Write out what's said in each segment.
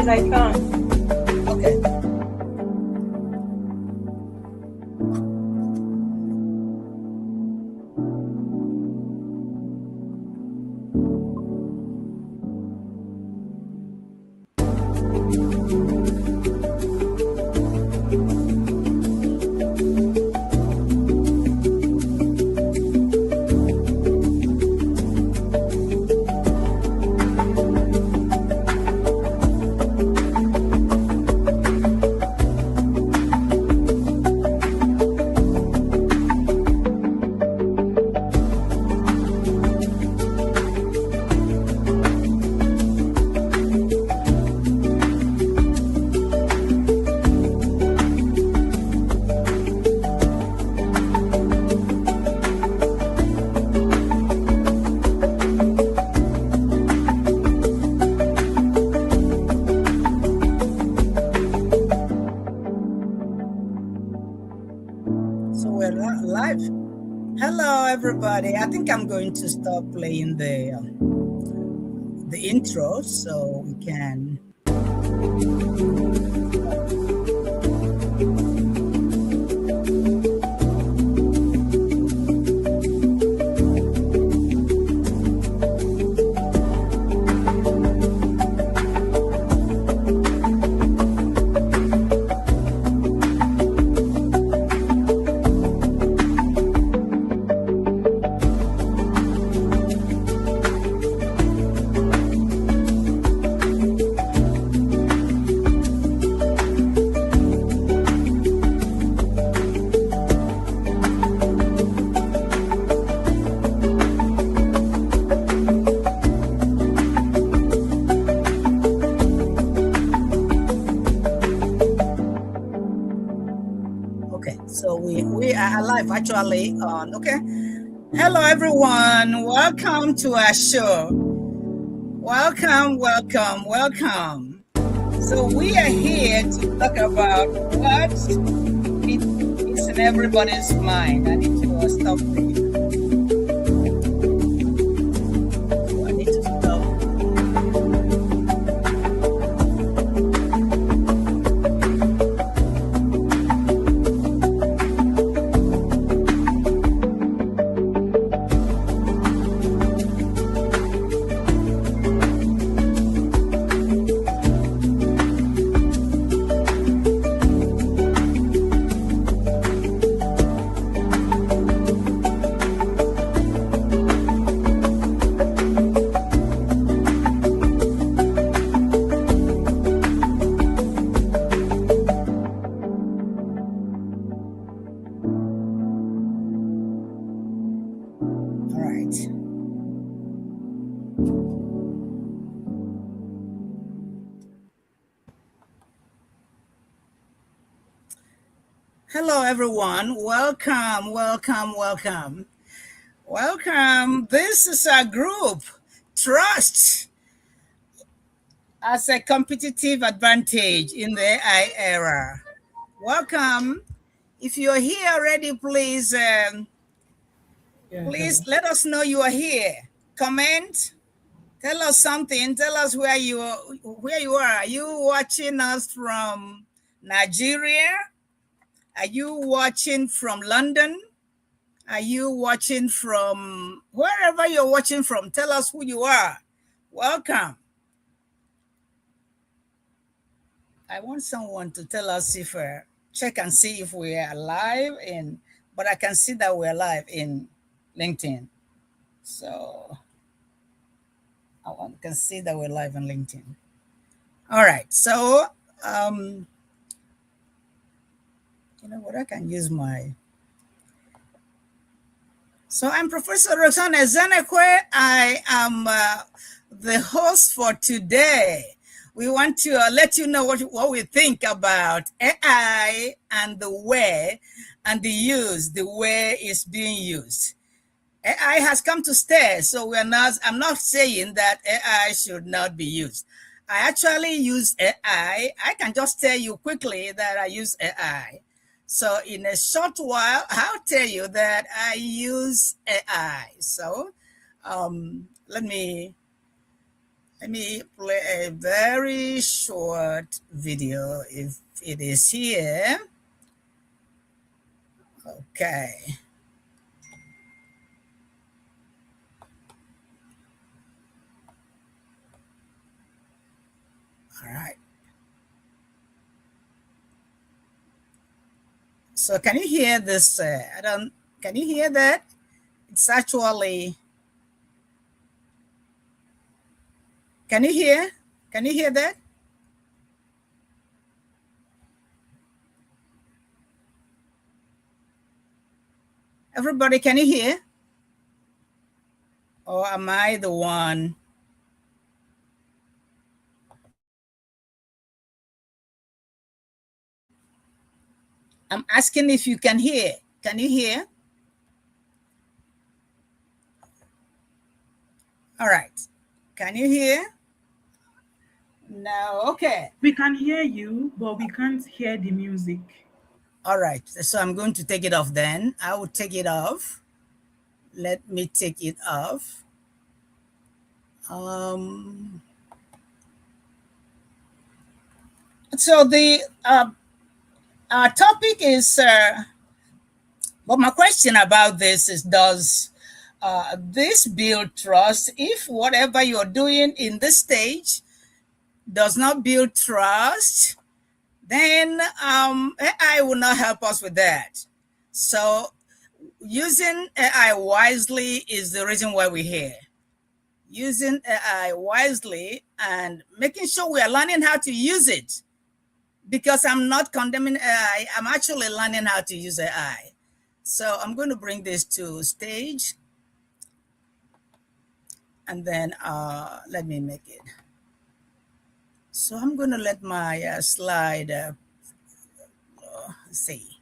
Yes, I can. Okay. Live. Hello, everybody. I think I'm going to stop playing the intro so we can. We are live actually on. Okay. Hello, everyone. Welcome to our show. Welcome. So we are here to talk about what is in everybody's mind. I need to stop there. So I need to stop. Hello, everyone. Welcome. This is our group, Trust as a competitive advantage in the AI era. Welcome. If you're here already, please let us know you are here. Comment. Tell us something. Tell us where you are. Are you watching us from Nigeria? Are you watching from London? Are you watching from wherever you're watching from? Tell us who you are. Welcome. I want someone to tell us if check and see if we are live but I can see that we're live in LinkedIn. So I can see that we're live on LinkedIn. All right. So you know what? I can use my. So I'm Professor Roxanna Ezenekwe. I am the host for today. We want to let you know what we think about AI and the way and the way it's being used. AI has come to stay, so I'm not saying that AI should not be used. I actually use AI. I can just tell you quickly that I use AI. So in a short while, I'll tell you that I use AI. So let me Let me play a very short video if it is here. Okay. All right. So can you hear this? Can you hear that? It's actually, can you hear? Can you hear that? Everybody, can you hear? Or am I the one? I'm asking if you can hear. Can you hear? All right. Can you hear? No. Okay. We can hear you, but we can't hear the music. All right. So I'm going to take it off then. I will take it off. Let me take it off. So the our topic is, but my question about this is, does this build trust if whatever you're doing in this stage does not build trust? Then AI will not help us with that. So using AI wisely is the reason why we're here. Using AI wisely and making sure we are learning how to use it. Because I'm not condemning AI, I'm actually learning how to use AI. So I'm going to bring this to stage. And then let me make it. So I'm going to let my slide see.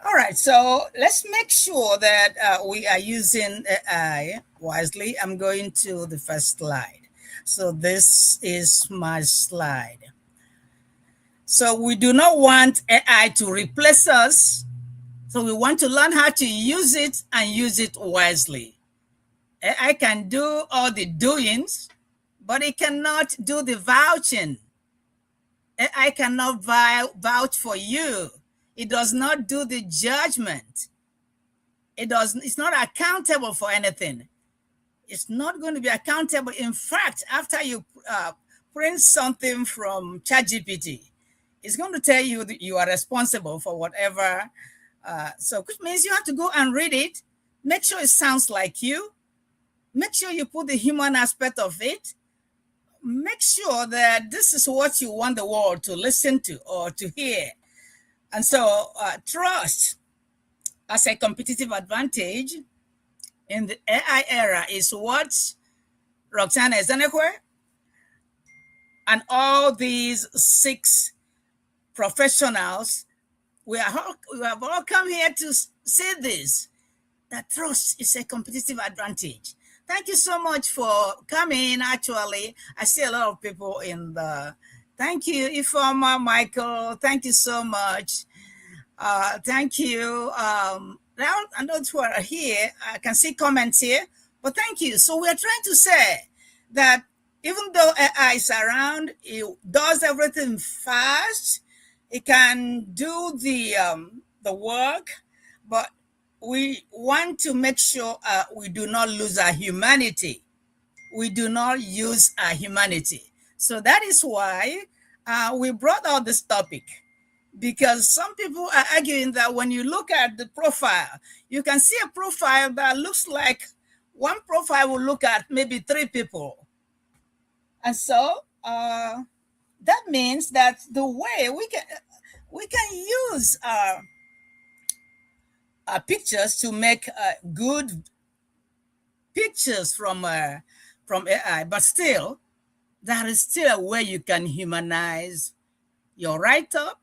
All right, so let's make sure that we are using AI wisely. I'm going to the first slide. So this is my slide. So we do not want AI to replace us. So we want to learn how to use it and use it wisely. AI can do all the doings, but it cannot do the vouching. AI cannot vouch for you. It does not do the judgment. It's not accountable for anything. It's not going to be accountable. In fact, after you print something from ChatGPT, it's going to tell you that you are responsible for whatever. So which means you have to go and read it, make sure it sounds like you, make sure you put the human aspect of it, make sure that this is what you want the world to listen to or to hear. And so trust as a competitive advantage in the AI era is what Roxanna, Ezenekwe, and all these 6 professionals, we have all come here to say this, that trust is a competitive advantage. Thank you so much for coming. Actually, I see a lot of people in the, thank you, Ifoma, Michael, thank you so much. Thank you. Now, and those who are here, I can see comments here, but thank you. So we're trying to say that even though AI is around, it does everything fast. It can do the work, but we want to make sure we do not lose our humanity. We do not use our humanity. So that is why we brought out this topic, because some people are arguing that when you look at the profile, you can see a profile that looks like one profile will look at maybe 3 people. And so that means that the way we can use our pictures to make good pictures from AI, but still, there is still a way you can humanize your write-up,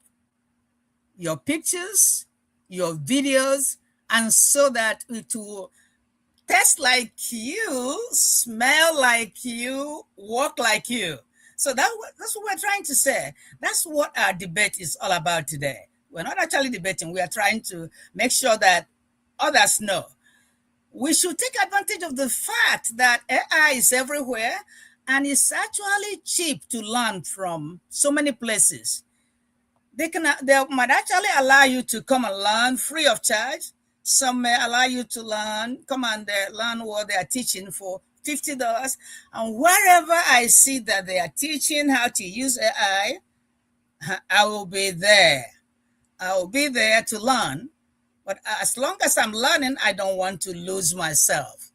your pictures, your videos, and so that it will taste like you, smell like you, walk like you. So that's what we're trying to say. That's what our debate is all about today. We're not actually debating. We are trying to make sure that others know we should take advantage of the fact that AI is everywhere and it's actually cheap to learn from so many places. They might actually allow you to come and learn free of charge. Some may allow you to come and learn what they are teaching for $50. And wherever I see that they are teaching how to use AI, I will be there. I will be there to learn. But as long as I'm learning, I don't want to lose myself.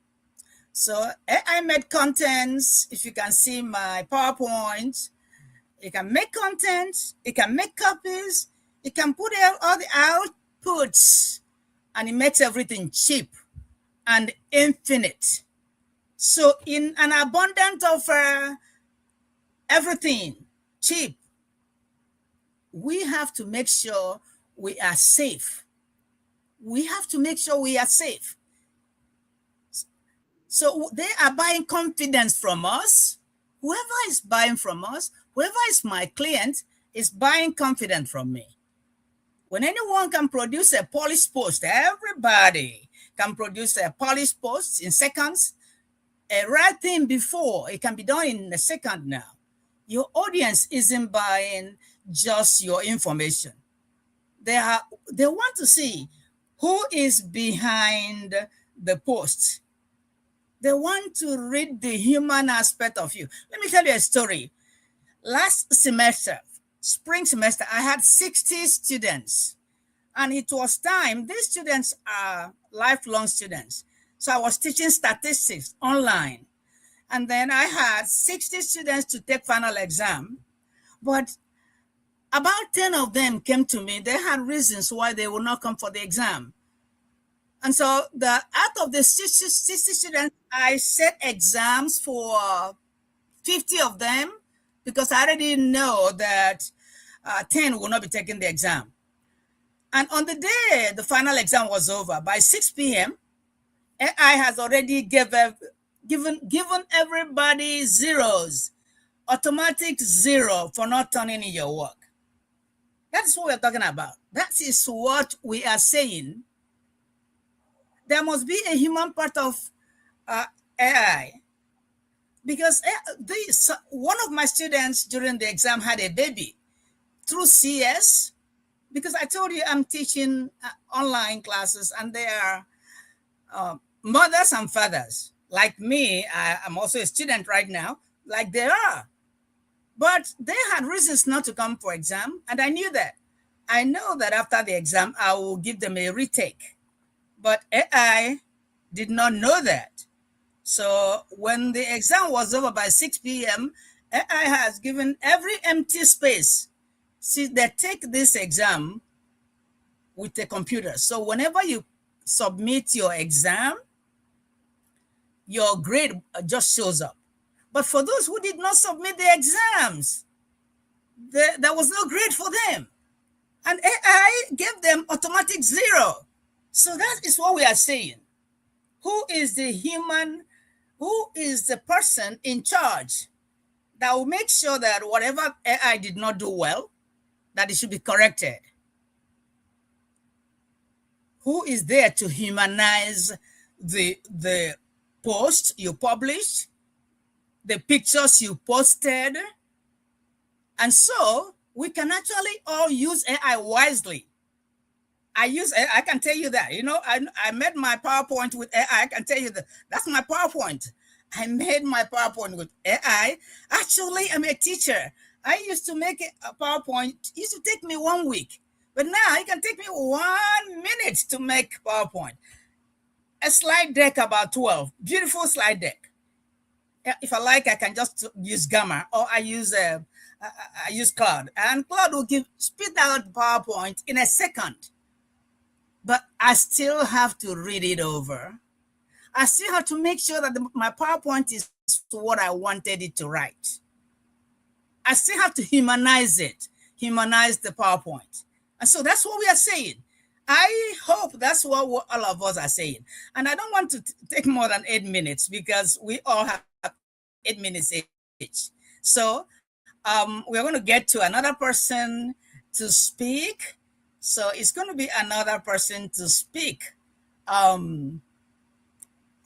So AI made contents. If you can see my PowerPoint, it can make content, it can make copies, it can put out all the outputs, and it makes everything cheap and infinite. So in an abundance of everything cheap, we have to make sure we are safe. We have to make sure we are safe. So they are buying confidence from us. Whoever is buying from us, whoever is my client, is buying confidence from me. When anyone can produce a polished post, everybody can produce a polished post in seconds. A right thing before, it can be done in a second now. Your audience isn't buying just your information. They want to see who is behind the post. They want to read the human aspect of you. Let me tell you a story. Last semester, spring semester, I had 60 students. And it was time. These students are lifelong students. So I was teaching statistics online. And then I had 60 students to take final exam. But about 10 of them came to me. They had reasons why they would not come for the exam. And so out of the 60 students, I set exams for 50 of them because I already know that 10 will not be taking the exam. And on the day the final exam was over, by 6 p.m., AI has already given everybody zeros, automatic zero for not turning in your work. That's what we're talking about. That is what we are saying. There must be a human part of AI. Because one of my students during the exam had a baby through CS, because I told you I'm teaching online classes and they are mothers and fathers. Like me, I'm also a student right now, like they are. But they had reasons not to come for exam, and I knew that. I know that after the exam, I will give them a retake. But AI did not know that. So when the exam was over by 6 p.m., AI has given every empty space. See, they take this exam with a computer. So whenever you submit your exam, your grade just shows up. But for those who did not submit the exams, there was no grade for them. And AI gave them automatic zero. So that is what we are saying. Who is the person in charge that will make sure that whatever AI did not do well, that it should be corrected? Who is there to humanize the post you published, the pictures you posted? And so we can actually all use AI wisely. I can tell you that, I made my PowerPoint with AI. I can tell you that's my PowerPoint. I made my PowerPoint with AI. Actually, I'm a teacher. I used to make a PowerPoint. It used to take me 1 week. But now it can take me 1 minute to make PowerPoint. A slide deck about 12. Beautiful slide deck. If I like, I can just use Gamma, or I use Cloud. And Cloud will spit out PowerPoint in a second. But I still have to read it over. I still have to make sure that my PowerPoint is what I wanted it to write. I still have to humanize it, humanize the PowerPoint. And so that's what we are saying. I hope that's what all of us are saying. And I don't want to take more than 8 minutes because we all have 8 minutes each. So we're going to get to another person to speak. So it's going to be another person to speak.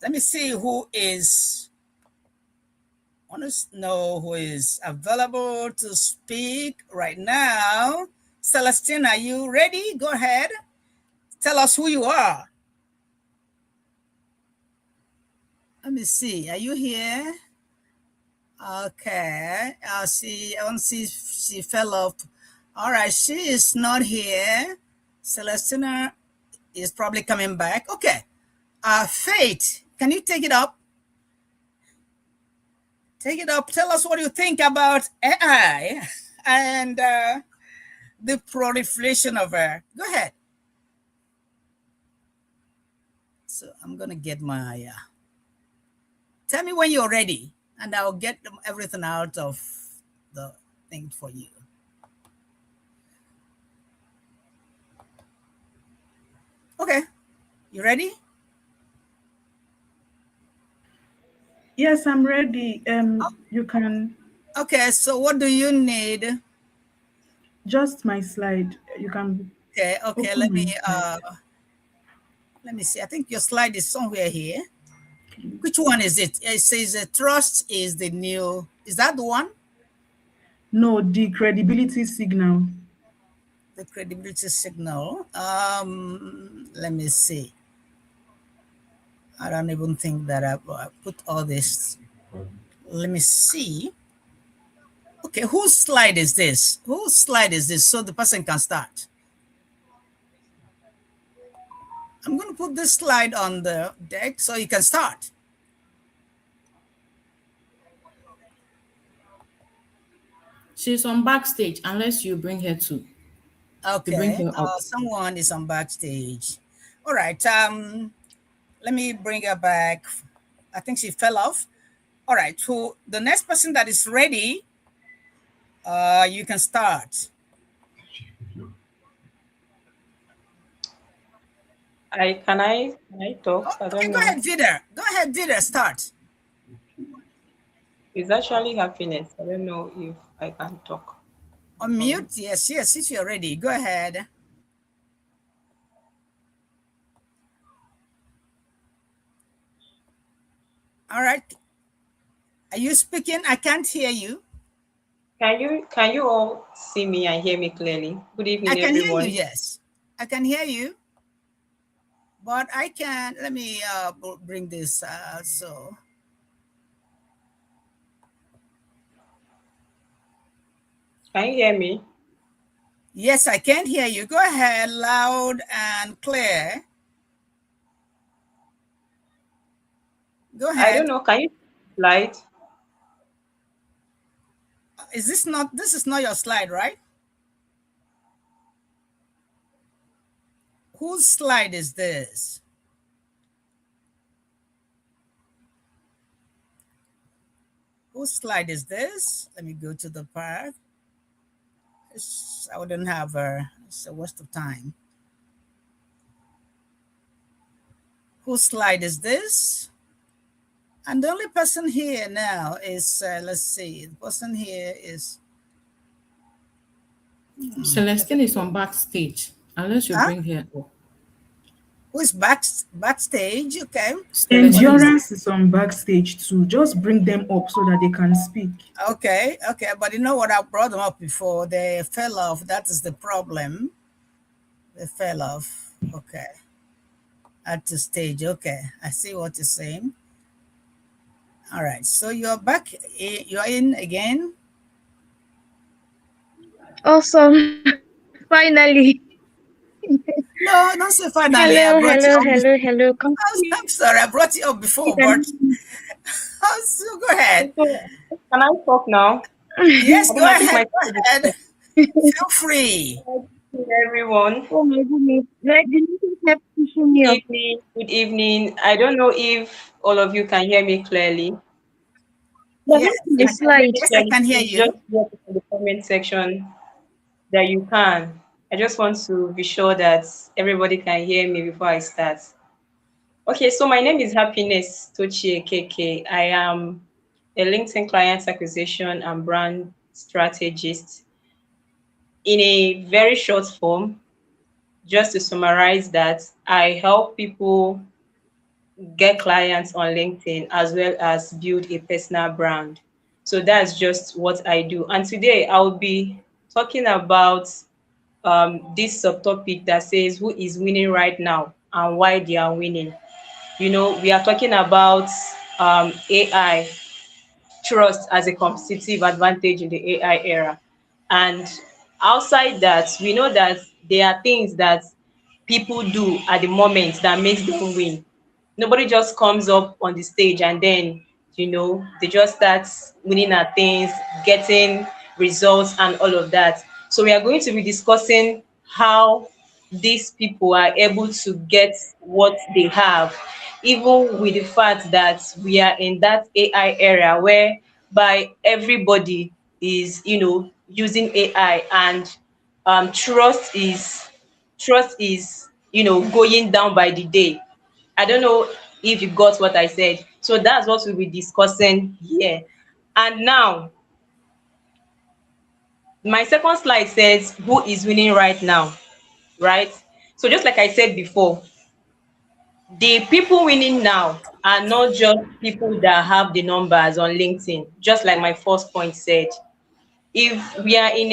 Let me see who is, I want to know who is available to speak right now. Celestina, are you ready? Go ahead. Tell us who you are. Let me see. Are you here? Okay. I want to see if she fell off. All right. She is not here. Celestina is probably coming back. Okay. Faith, can you take it up? Take it up. Tell us what you think about AI and the proliferation of it. Go ahead. So I'm going to get my, tell me when you're ready and I'll get everything out of the thing for you. Okay. You ready? Yes, I'm ready. You can. Okay. So what do you need? Just my slide. You can Okay. Okay. open my slide. Let me see. I think your slide is somewhere here. Which one is it? It says trust is the new. Is that the one? No, the credibility signal. The credibility signal. Let me see. I don't even think that I put all this. Let me see. Okay, whose slide is this? Whose slide is this so the person can start? I'm going to put this slide on the deck so you can start. She's on backstage unless you bring her to. Okay, bring her up. Someone is on backstage. All right, let me bring her back. I think she fell off. All right, so the next person that is ready, you can start. Can I talk? I don't Okay, know. go ahead, Vida. Go ahead, Vida, start. It's actually happiness. I don't know if I can talk. Unmute. Yes, yes, if you're ready, go ahead. All right. Are you speaking? I can't hear you. Can you all see me and hear me clearly? Good evening, I can everyone. hear you, yes. I can hear you. But I can, let me bring this so. Can you hear me? Yes, I can hear you. Go ahead, loud and clear. Go ahead. I don't know. Can you slide? Is this not, this is not your slide, right? Whose slide is this? Whose slide is this? Let me go to the part. I wouldn't have it's a waste of time. Whose slide is this? And the only person here now is, let's see, the person here is... Celestina is on backstage unless you bring her up. Who is backstage? Okay. Endurance is on backstage too. Just bring them up so that they can speak. Okay, okay. But you know what? I brought them up before. They fell off. That is the problem. They fell off. Okay. At the stage. Okay. I see what you're saying. All right. So you're back. You're in again. Awesome. Finally. No, don't say finally. Hello. I'm sorry. I brought you up before, but so go ahead. Can I talk now? Yes, go ahead. Go ahead. Feel free. Everyone. Oh my goodness. Good evening. I don't know if all of you can hear me clearly. Yes, yes, I can hear you. Just drop it in the comment section that you can. I just want to be sure that everybody can hear me before I start. Okay, so my name is Happiness Tochi EKEKE. I am a LinkedIn client acquisition and brand strategist. In a very short form, just to summarize that, I help people get clients on LinkedIn, as well as build a personal brand. So that's just what I do. And today I'll be talking about this subtopic that says who is winning right now and why they are winning. We are talking about AI trust as a competitive advantage in the AI era. And outside that, we know that there are things that people do at the moment that makes them win. Nobody just comes up on the stage and then, they just start winning at things, getting results and all of that. So we are going to be discussing how these people are able to get what they have, even with the fact that we are in that AI era where by everybody is, using AI, and trust is going down by the day. I don't know if you got what I said. So that's what we'll be discussing here. And now, my second slide says who is winning right now, right? So just like I said before, the people winning now are not just people that have the numbers on LinkedIn, just like my first point said. If we are in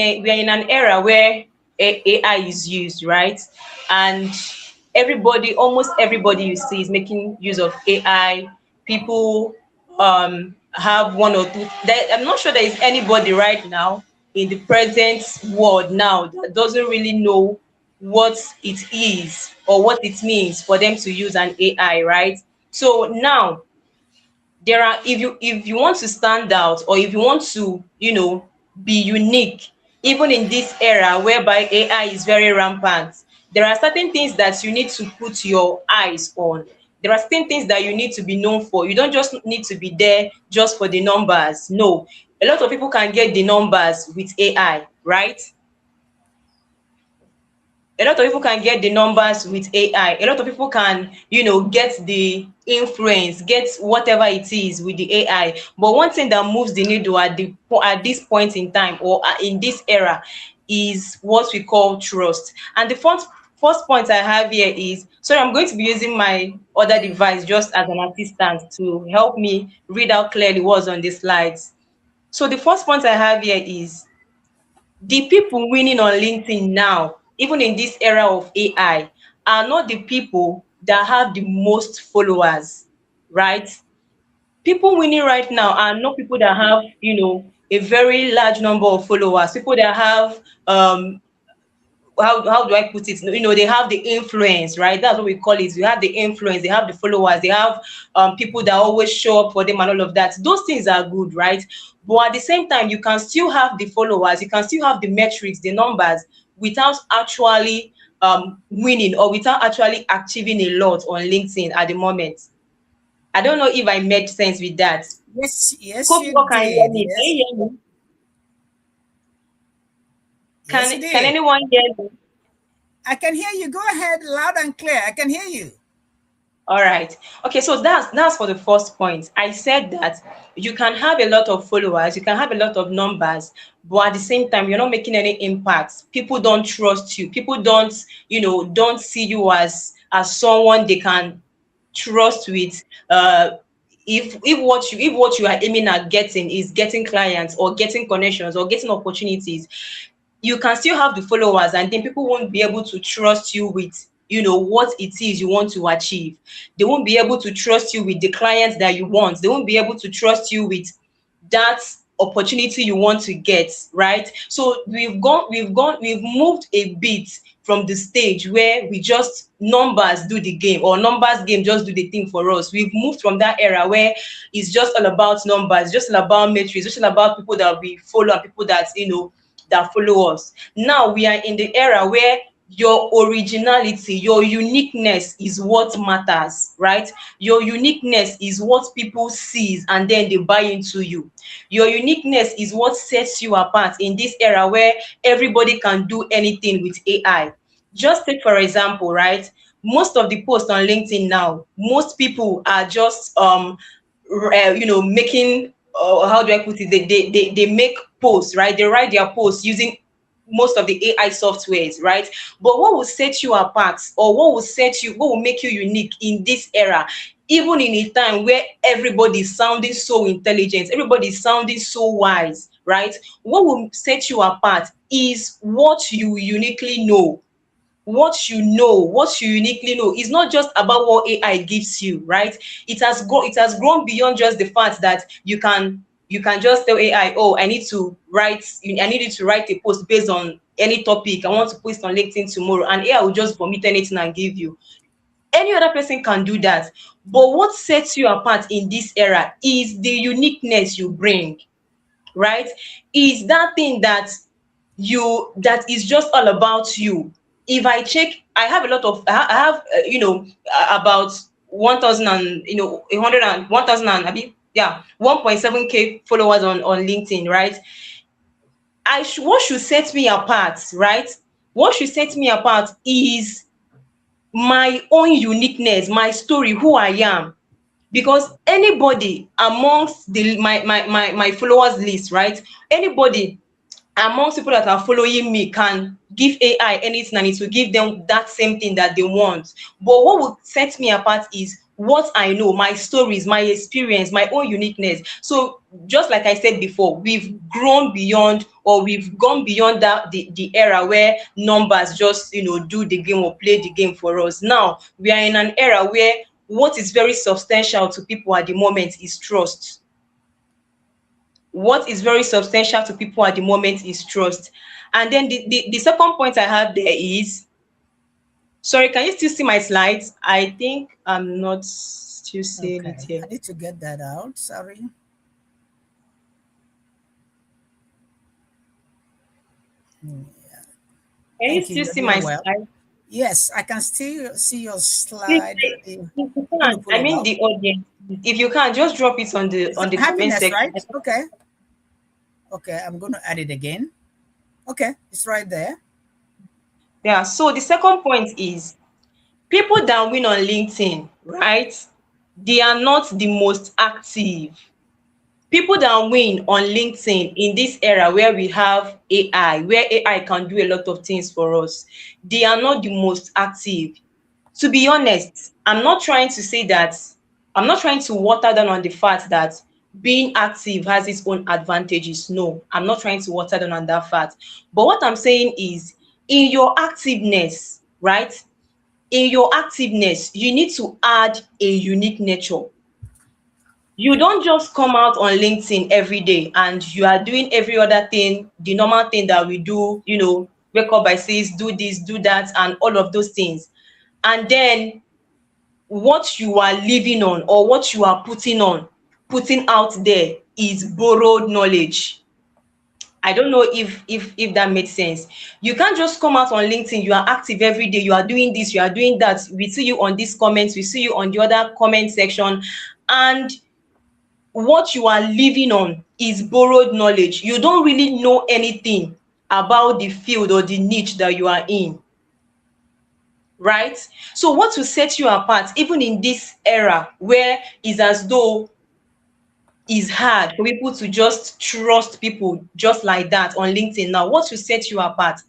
an era where AI is used, right? And almost everybody you see is making use of AI. People have one or two. I'm not sure there is anybody right now in the present world now that doesn't really know what it is or what it means for them to use an AI, right? So now there are if you want to stand out, or if you want to be unique, even in this era whereby AI is very rampant, there are certain things that you need to put your eyes on. There are certain things that you need to be known for. You don't just need to be there just for the numbers. No, a lot of people can get the numbers with AI, right? A lot of people can get the numbers with AI. A lot of people can, get the influence, get whatever it is with the AI. But one thing that moves the needle at this point in time, or in this era, is what we call trust. And the first point I have here is, sorry, I'm going to be using my other device just as an assistant to help me read out clearly what's on the slides. So the first point I have here is, the people winning on LinkedIn now, even in this era of AI, are not the people that have the most followers, right? People winning right now are not people that have, a very large number of followers, people that have how do I put it? They have the influence, right? That's what we call it. You have the influence, they have the followers, they have people that always show up for them and all of that. Those things are good, right? But at the same time, you can still have the followers, you can still have the metrics, the numbers, without actually winning, or without actually achieving a lot on LinkedIn at the moment. I don't know if I made sense with that. Yes, Hope you you all can hear did. me. Can Yes, you hear me? yes, you Can did. anyone hear me? I can hear you. Go ahead, loud and clear. I can hear you. All right. Okay, so that's for the first point. I said that you can have a lot of followers, you can have a lot of numbers, but at the same time, you're not making any impact. People don't trust you. People don't see you as someone they can trust with. If what you are aiming at getting is getting clients, or getting connections, or getting opportunities, you can still have the followers, and then people won't be able to trust you with what it is you want to achieve. They won't be able to trust you with the clients that you want. They won't be able to trust you with that opportunity you want to get, right? So we've moved a bit from the stage where we just numbers do the game, or numbers game just do the thing for us. We've moved from that era where it's just all about numbers, just all about metrics, just all about people that we follow and people that follow us. Now we are in the era where your originality, your uniqueness is what matters, right? Your uniqueness is what people sees and then they buy into you. Your uniqueness is what sets you apart in this era where everybody can do anything with AI. Just take for example, right? Most of the posts on LinkedIn now, most people are just making, how do I put it? They make posts, right? They write their posts using most of the AI softwares, right? But what will set you apart, or what will make you unique in this era, even in a time where everybody is sounding so intelligent, everybody is sounding so wise, right? What will set you apart is what you uniquely know. What you know, what you uniquely know, is not just about what AI gives you, right? It has grown beyond just the fact that you can just tell AI, oh, I need you to write a post based on any topic. I want to post on LinkedIn tomorrow, and AI will just vomit anything and give you. Any other person can do that. But what sets you apart in this era is the uniqueness you bring, right? Is that thing that is just all about you. If I check, I have a lot of I have about 1000 and 100 and 1000 and yeah, 1.7k followers on LinkedIn, right? What should set me apart, right? What should set me apart is my own uniqueness, my story, who I am. Because anybody amongst my followers list, right? Anybody amongst people that are following me can give AI anything and it will give them that same thing that they want. But what would set me apart is what I know, my stories, my experience, my own uniqueness. So just like I said before, we've grown beyond, or we've gone beyond that the era where numbers just do the game or play the game for us. Now we are in an era where what is very substantial to people at the moment is trust. What is very substantial to people at the moment is trust. And then the second point I have there is, sorry, can you still see my slides? I think I'm not still seeing it Okay, here. I need to get that out. Sorry. Can you Thank you. still You're see doing my well. slide? Yes, I can still see your Please, slide. if I'm you going to can, pull I it mean up. the audience, if you can, just drop it on Is that the comment happiness, section. right? Okay. Okay, I'm going to add it again. Okay, it's right there. Yeah, so the second point is, people that win on LinkedIn, right? They are not the most active. People that win on LinkedIn in this era where we have AI, where AI can do a lot of things for us, they are not the most active. To be honest, I'm not trying to water down on the fact that being active has its own advantages. No, I'm not trying to water down on that fact. But what I'm saying is, in your activeness, right? In your activeness, you need to add a unique nature. You don't just come out on LinkedIn every day and you are doing every other thing, the normal thing that we do, wake up by 6, do this, do that, and all of those things. And then what you are living on, or what you are putting out there, is borrowed knowledge. I don't know if that makes sense. You can't just come out on LinkedIn, you are active every day, you are doing this, you are doing that. We see you on these comments, we see you on the other comment section, and what you are living on is borrowed knowledge. You don't really know anything about the field or the niche that you are in, right? So what will set you apart, even in this era where it's as though it's hard for people to just trust people just like that on LinkedIn now, what will set you apart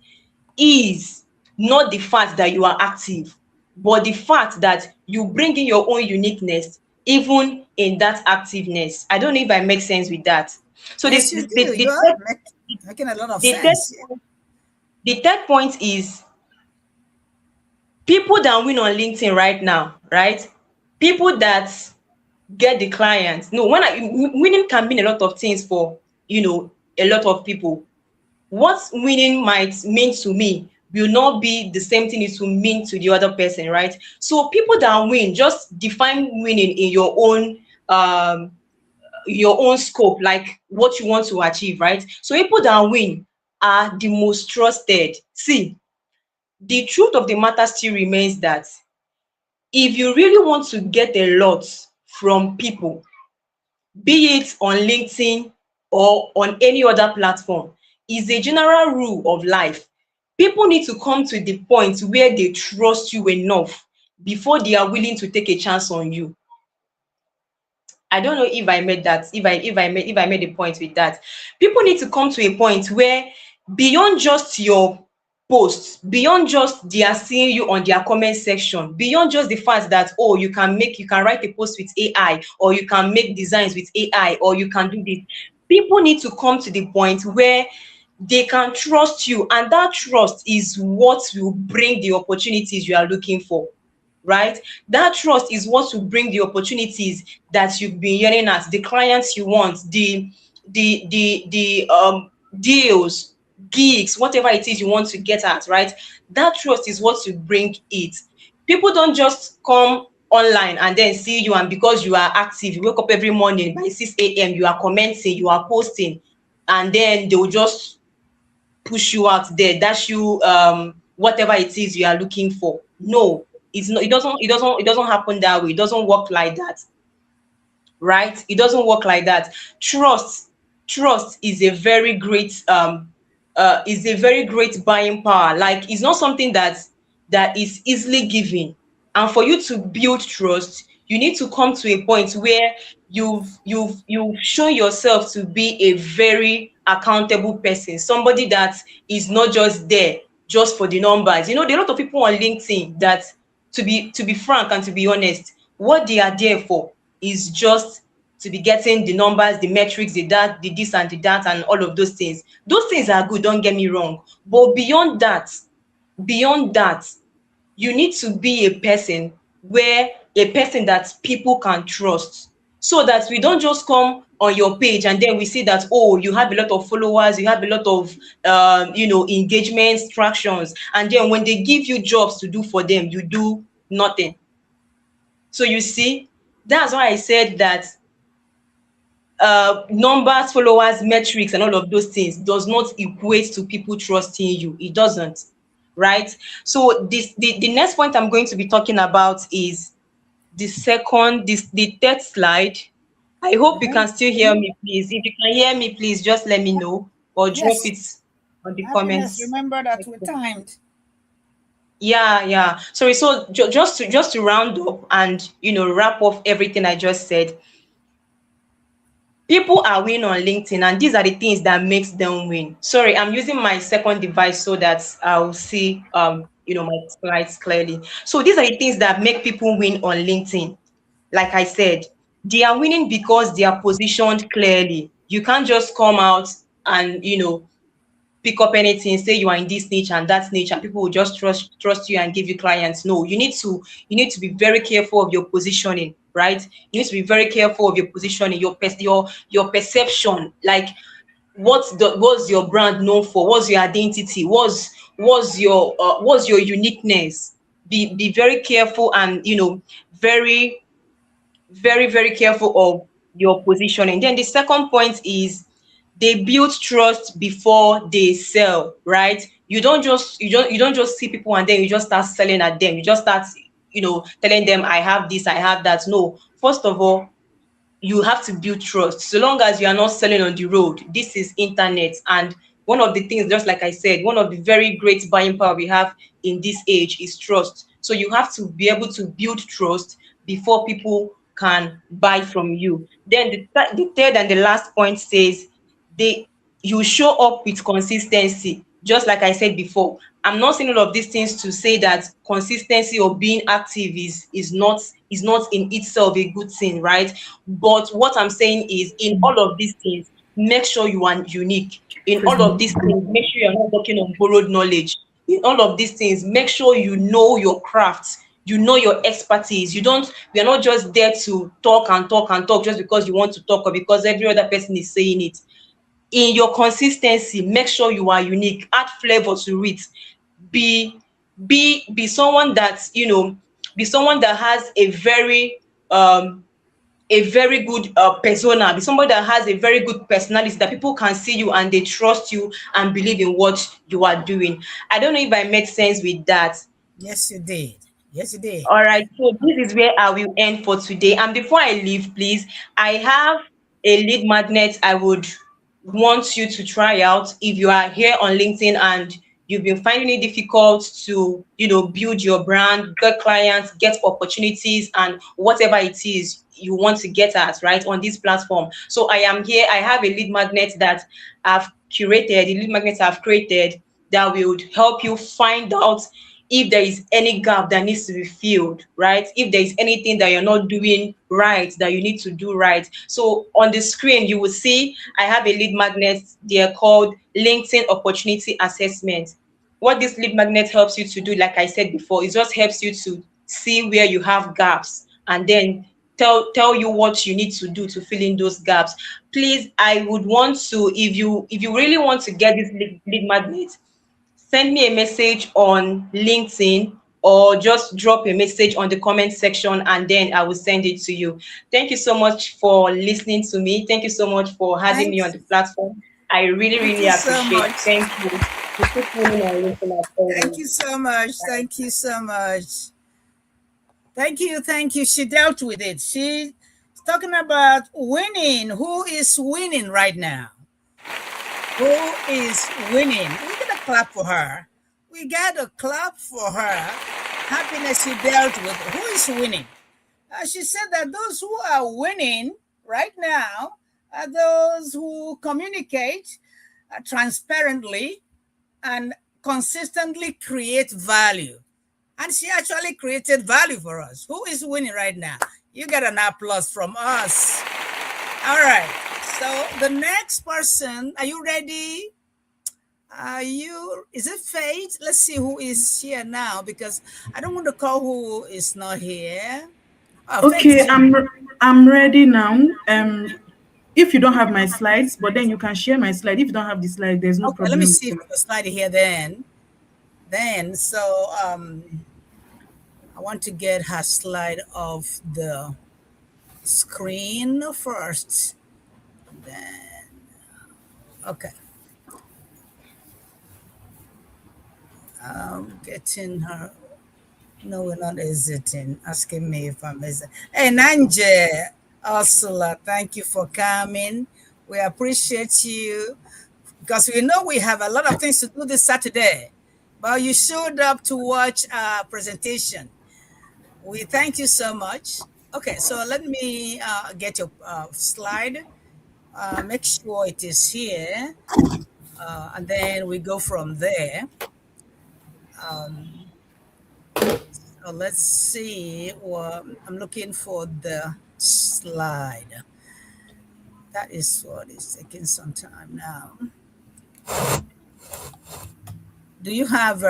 is not the fact that you are active, but the fact that you bring in your own uniqueness even in that activeness. I don't know if I make sense with that. So Yes, this you the, do. the, You the, are third, making a lot of the, third, sense. the third point is, people that win on LinkedIn right now, right? People that get the clients. No, winning can mean a lot of things for a lot of people. What winning might mean to me will not be the same thing it will mean to the other person, right? So people that win, just define winning in your own scope, like what you want to achieve, right? So people that win are the most trusted. See, the truth of the matter still remains that if you really want to get a lot from people, be it on LinkedIn or on any other platform, is a general rule of life. People need to come to the point where they trust you enough before they are willing to take a chance on you. I don't know if I made that, if I made a point with that. People need to come to a point where, beyond just your posts, beyond just they are seeing you on their comment section, beyond just the fact that, oh, you can write a post with AI, or you can make designs with AI, or you can do this. People need to come to the point where they can trust you, and that trust is what will bring the opportunities you are looking for, right? That trust is what will bring the opportunities that you've been yearning at, the clients you want, the deals, gigs, whatever it is you want to get at, right? That trust is what will bring it. People don't just come online and then see you, and because you are active, you wake up every morning by 6 a.m., you are commenting, you are posting, and then they will just push you out there, dash you whatever it is you are looking for. No, it's not. It doesn't happen that way. It doesn't work like that, right? It doesn't work like that. Trust is a very great buying power. Like, it's not something that is easily given. And for you to build trust, you need to come to a point where you've shown yourself to be a very accountable person, somebody that is not just there just for the numbers. There are a lot of people on LinkedIn that, to be frank and to be honest, what they are there for is just to be getting the numbers, the metrics, the that, the this and the that, and all of those things. Those things are good, don't get me wrong. But beyond that, you need to be a person that people can trust, so that we don't just come on your page and then we see that, oh, you have a lot of followers, you have a lot of engagements, tractions, and then when they give you jobs to do for them, you do nothing. So you see, that's why I said that numbers, followers, metrics, and all of those things does not equate to people trusting you. It doesn't, right? So the next point I'm going to be talking about is the third slide. I hope you can still hear me, please. If you can hear me, please just let me know, or drop Yes. it on the Happiness, comments. remember that we're timed. Yeah. Sorry. So just to round up and wrap up everything I just said. People are winning on LinkedIn, and these are the things that makes them win. Sorry, I'm using my second device so that I'll see my slides clearly. So these are the things that make people win on LinkedIn. Like I said, they are winning because they are positioned clearly. You can't just come out and pick up anything, say you are in this niche and that niche, and people will just trust you and give you clients. No, you need to be very careful of your positioning, right? You need to be very careful of your positioning, your perception. Like, what's your brand known for? What's your identity? What's your uniqueness? Be very careful, and very, very, very careful of your positioning. Then the second point is, they build trust before they sell, right? You don't just see people and then you just start selling at them. You just start telling them, I have this, I have that. No, first of all, you have to build trust. So long as you are not selling on the road, this is internet. And one of the things, just like I said, one of the very great buying power we have in this age is trust. So you have to be able to build trust before people can buy from you. Then the third and the last point says, you show up with consistency. Just like I said before, I'm not saying all of these things to say that consistency or being active is not in itself a good thing, right? But what I'm saying is, in all of these things, make sure you are unique. In all of these things, make sure you're not working on borrowed knowledge. In all of these things, make sure you know your craft, you know your expertise. We are not just there to talk and talk and talk just because you want to talk or because every other person is saying it. In your consistency, make sure you are unique, add flavor to it. Be someone that has a very good persona. Be somebody that has a very good personality, that people can see you and they trust you and believe in what you are doing. I don't know if I made sense with that. Yes, you did. Yes, you did. All right, so this is where I will end for today. And before I leave, please, I have a lead magnet I would want you to try out. If you are here on LinkedIn and you've been finding it difficult to, build your brand, get clients, get opportunities, and whatever it is you want to get at, right, on this platform. So I am here. I have a lead magnet that I've curated, the lead magnets I've created that will help you find out if there is any gap that needs to be filled, right? If there is anything that you're not doing right, that you need to do right. So on the screen, you will see I have a lead magnet there called LinkedIn Opportunity Assessment. What this lead magnet helps you to do, like I said before, it just helps you to see where you have gaps and then tell you what you need to do to fill in those gaps. Please, I would want to, if you really want to get this lead magnet, send me a message on LinkedIn or just drop a message on the comment section and then I will send it to you. Thank you so much for listening to me. Thank you so much for having me on Thanks. the platform. I really, Thank really you so appreciate much. it. Thank you. You keep tuning and listening as Thank always. you so much. Thank you so much. Thank you. Thank you. She dealt with it. She's talking about winning. Who is winning right now? Who is winning? We got to clap for her. We got to clap for her. Happiness she dealt with. Who is winning? She said that those who are winning right now are those who communicate transparently and consistently create value. And she actually created value for us. Who is winning right now? You get an applause from us. All right. So the next person, are you ready? Is it Faith? Let's see who is here now because I don't want to call who is not here. Oh, Faith Okay, is here. I'm ready now. If you don't have my slides, but then you can share my slide. If you don't have the slide, there's no Okay, let me problem see with if it. I can slide it here then. So I want to get her slide off the screen first. Then okay. Getting her. No, we're not exiting. Asking me if I'm exiting. Hey, Nanje, Ursula, thank you for coming. We appreciate you because we know we have a lot of things to do this Saturday, but you showed up to watch our presentation. We thank you so much. Okay, so let me get your slide. Make sure it is here, and then we go from there. Um, so let's see. Well, I'm looking for the slide. That is what is taking some time now. Do you have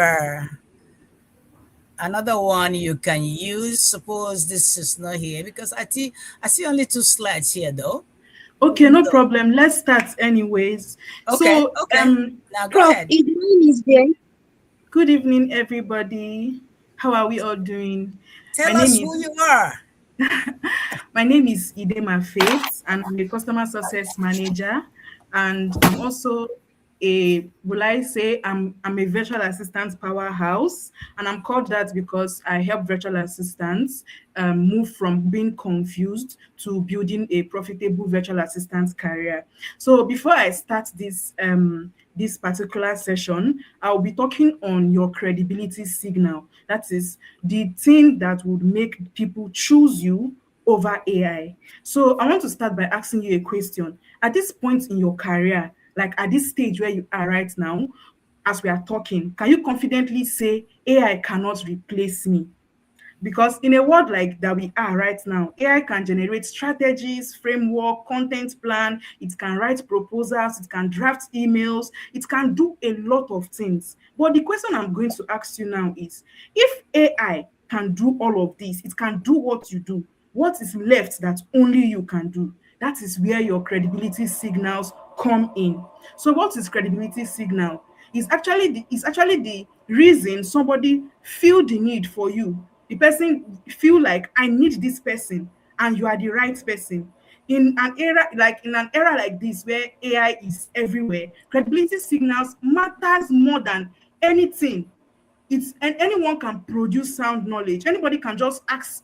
another one you can use? Suppose this is not here because I see only 2 slides here though. Okay, no So, problem. Let's start anyways. okay, So, okay. Now go Prof, ahead. Is mine is there? good evening, everybody. How are we all doing? My Tell name us is who you are. My name is Idema Faith, and I'm a customer success manager. And I'm also I'm a virtual assistant powerhouse. And I'm called that because I help virtual assistants move from being confused to building a profitable virtual assistant career. So before I start this particular session, I'll be talking on your credibility signal. That is the thing that would make people choose you over AI. So I want to start by asking you a question. At this point in your career, like at this stage where you are right now, as we are talking, can you confidently say AI cannot replace me? Because in a world like that we are right now, AI can generate strategies, framework, content plan, it can write proposals, it can draft emails, it can do a lot of things. But the question I'm going to ask you now is, if AI can do all of this, it can do what you do, what is left that only you can do? That is where your credibility signals come in. So what is credibility signal? It's actually the reason somebody feel the need for you. The person feel like I need this person and you are the right person. In an era like this where AI is everywhere, credibility signals matters more than anything. It's and anyone can produce sound knowledge. Anybody can just ask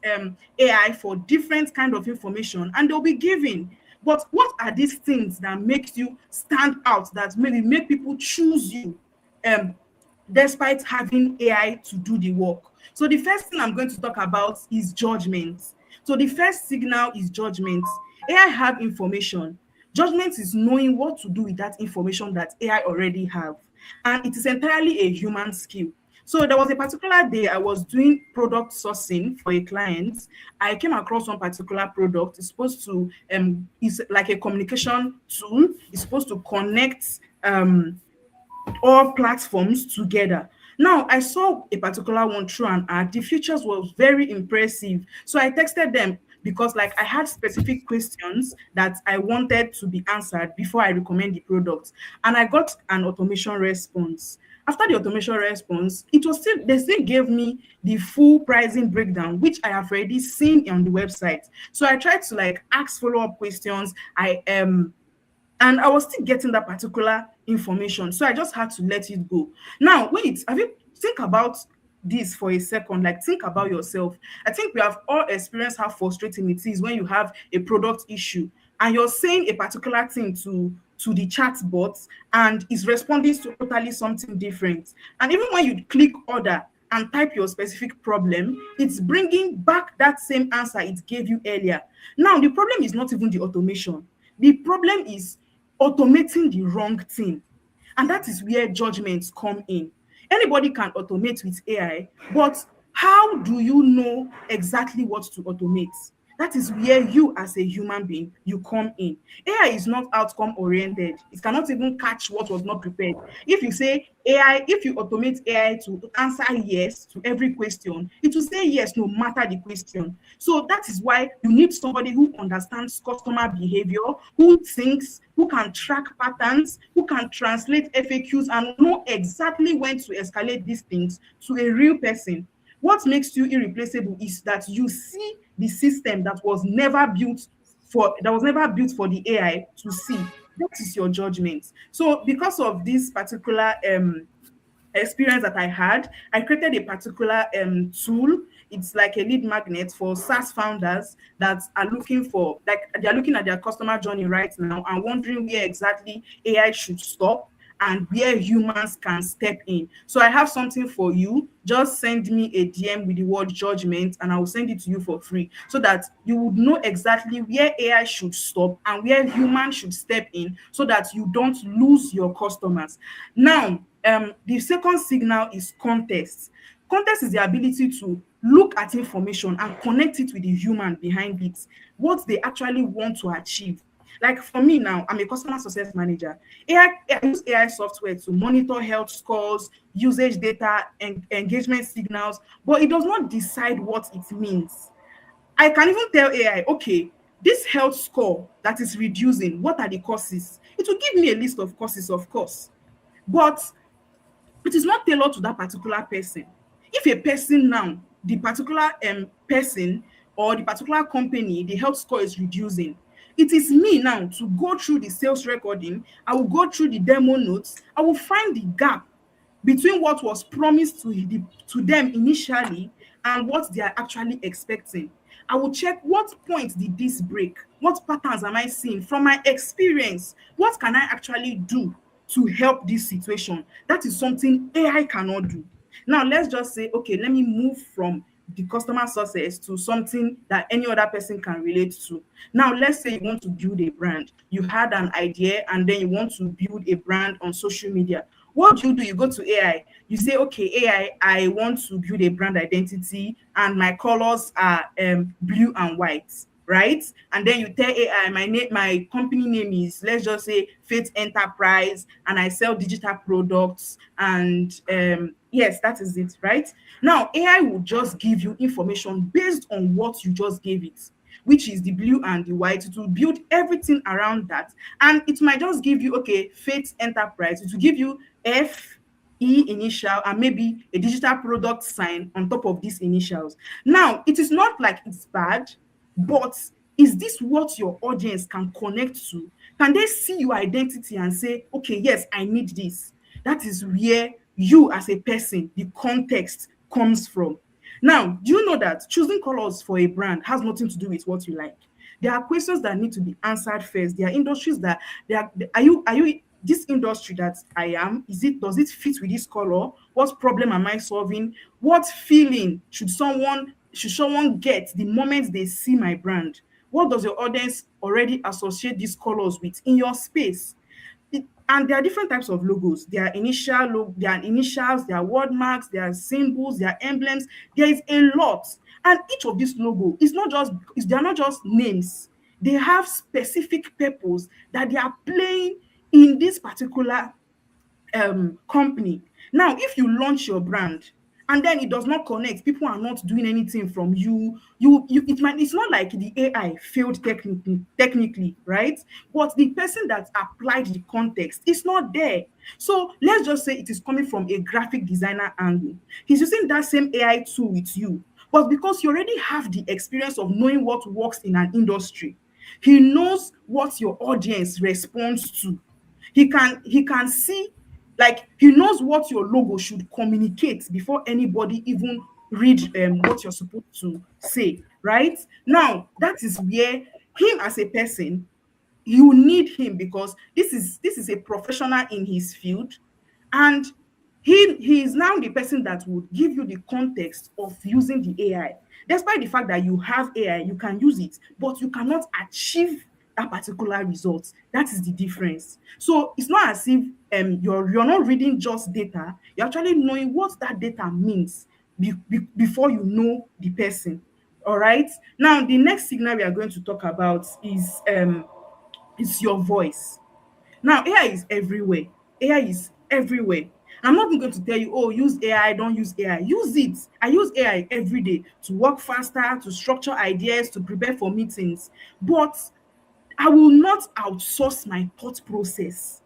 AI for different kind of information and they'll be given. But what are these things that makes you stand out, that maybe make people choose you um despite having AI to do the work? So the first thing I'm going to talk about is judgment. So the first signal is judgment. AI have information. Judgment is knowing what to do with that information that AI already have. and it is entirely a human skill. So there was a particular day I was doing product sourcing for a client. I came across one particular product. It's supposed to it's like a communication tool. It's supposed to connect all platforms together. Now, I saw a particular one through an ad. The features was very impressive. So I texted them because like I had specific questions that I wanted to be answered before I recommend the product. And I got an automation response. After the automation response, it was still they still gave me the full pricing breakdown, which I have already seen on the website. So I tried to like ask follow-up questions. And I was still getting that particular information. So I just had to let it go. Now, wait, have you think about this for a second? Like, think about yourself. I think we have all experienced how frustrating it is when you have a product issue and you're saying a particular thing to the chat bot and it's responding to totally something different. And even when you click order and type your specific problem, it's bringing back that same answer it gave you earlier. Now, the problem is not even the automation. The problem is automating the wrong thing. And that is where judgments come in. Anybody can automate with AI, but how do you know exactly what to automate? That is where you as a human being, you come in. AI is not outcome oriented. It cannot even catch what was not prepared. If you say AI, if you automate AI to answer yes to every question, it will say yes no matter the question. So that is why you need somebody who understands customer behavior, who thinks, who can track patterns, who can translate FAQs and know exactly when to escalate these things to a real person. What makes you irreplaceable is that you see the system that was never built for the AI to see. That is your judgment. So because of this particular experience that I had, I created a particular tool. It's like a lead magnet for SaaS founders that are looking for, like, they're looking at their customer journey right now and wondering where exactly AI should stop and where humans can step in. So I have something for you. Just send me a DM with the word judgment and I will send it to you for free so that you would know exactly where AI should stop and where humans should step in so that you don't lose your customers. Now, the second signal is context. Context is the ability to look at information and connect it with the human behind it, what they actually want to achieve. Like for me now, I'm a customer success manager. I use AI software to monitor health scores, usage data, and engagement signals, but it does not decide what it means. I can even tell AI, okay, this health score that is reducing, what are the causes? It will give me a list of causes, of course, but it is not tailored to that particular person. If a person now, the particular person or the particular company, the health score is reducing, it is me now to go through the sales recording. I will go through the demo notes. I will find the gap between what was promised to them initially and what they are actually expecting. I will check what point did this break? What patterns am I seeing from my experience? What can I actually do to help this situation? That is something AI cannot do. Now, let's just say, okay, let me move from the customer success to something that any other person can relate to. Now, let's say you want to build a brand. You had an idea and then you want to build a brand on social media. What do? You go to AI. You say, okay, AI, I want to build a brand identity and my colors are blue and white, right? And then you tell AI, my company name is, let's just say, Faith Enterprise, and I sell digital products. And yes, that is it, right? Now, AI will just give you information based on what you just gave it, which is the blue and the white. It will build everything around that. And it might just give you, okay, Faith Enterprise. It will give you FE initial and maybe a digital product sign on top of these initials. Now, it is not like it's bad, but is this what your audience can connect to? Can they see your identity and say, okay, yes, I need this? That is where you as a person, the context comes from. Now, do you know that choosing colors for a brand has nothing to do with what you like? There are questions that need to be answered first. There are industries that are you this industry that I am, does it fit with this color? What problem am I solving? What feeling should someone get the moment they see my brand? What does your audience already associate these colors with in your space? and there are different types of logos. There are there are initials, there are word marks, there are symbols, there are emblems. There is a lot. And each of these logo is not just they are not just names. They have specific purpose that they are playing in this particular company. Now, if you launch your brand and then it does not connect, people are not doing anything from it's not like the AI failed technically, right? But the person that applied the context is not there. So let's just say it is coming from a graphic designer angle. He's using that same AI tool with you, but because you already have the experience of knowing what works in an industry, he knows what your audience responds to. He can see, like, he knows what your logo should communicate before anybody even read what you're supposed to say, right? Now that is where him as a person, you need him, because this is a professional in his field, and he is now the person that would give you the context of using the AI. Despite the fact that you have AI, you can use it, but you cannot achieve that particular result. That is the difference. So it's not as if you're not reading just data, you're actually knowing what that data means before you know the person. All right. Now the next signal we are going to talk about is your voice. Now, AI is everywhere. AI is everywhere. I'm not even going to tell you, oh, use AI, don't use AI. Use it. I use AI every day to work faster, to structure ideas, to prepare for meetings. But I will not outsource my thought process,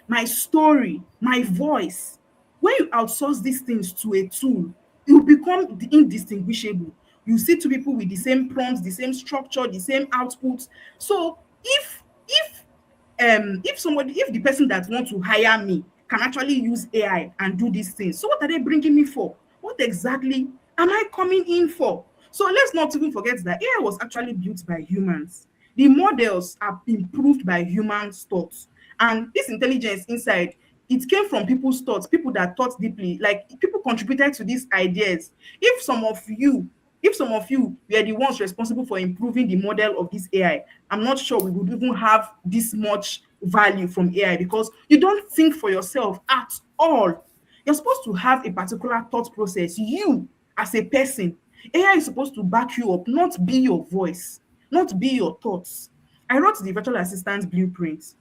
my story, my voice. When you outsource these things to a tool, you become indistinguishable. You see two people with the same prompts, the same structure, the same output. So if the person that wants to hire me can actually use AI and do these things, so what are they bringing me for? What exactly am I coming in for? So let's not even forget that AI was actually built by humans. The models are improved by humans' thoughts, and this intelligence inside, it came from people's thoughts, people that thought deeply, like people contributed to these ideas. If some of you were the ones responsible for improving the model of this AI, I'm not sure we would even have this much value from AI, because you don't think for yourself at all. You're supposed to have a particular thought process. You, as a person, AI is supposed to back you up, not be your voice, not be your thoughts. I wrote the virtual assistant blueprint,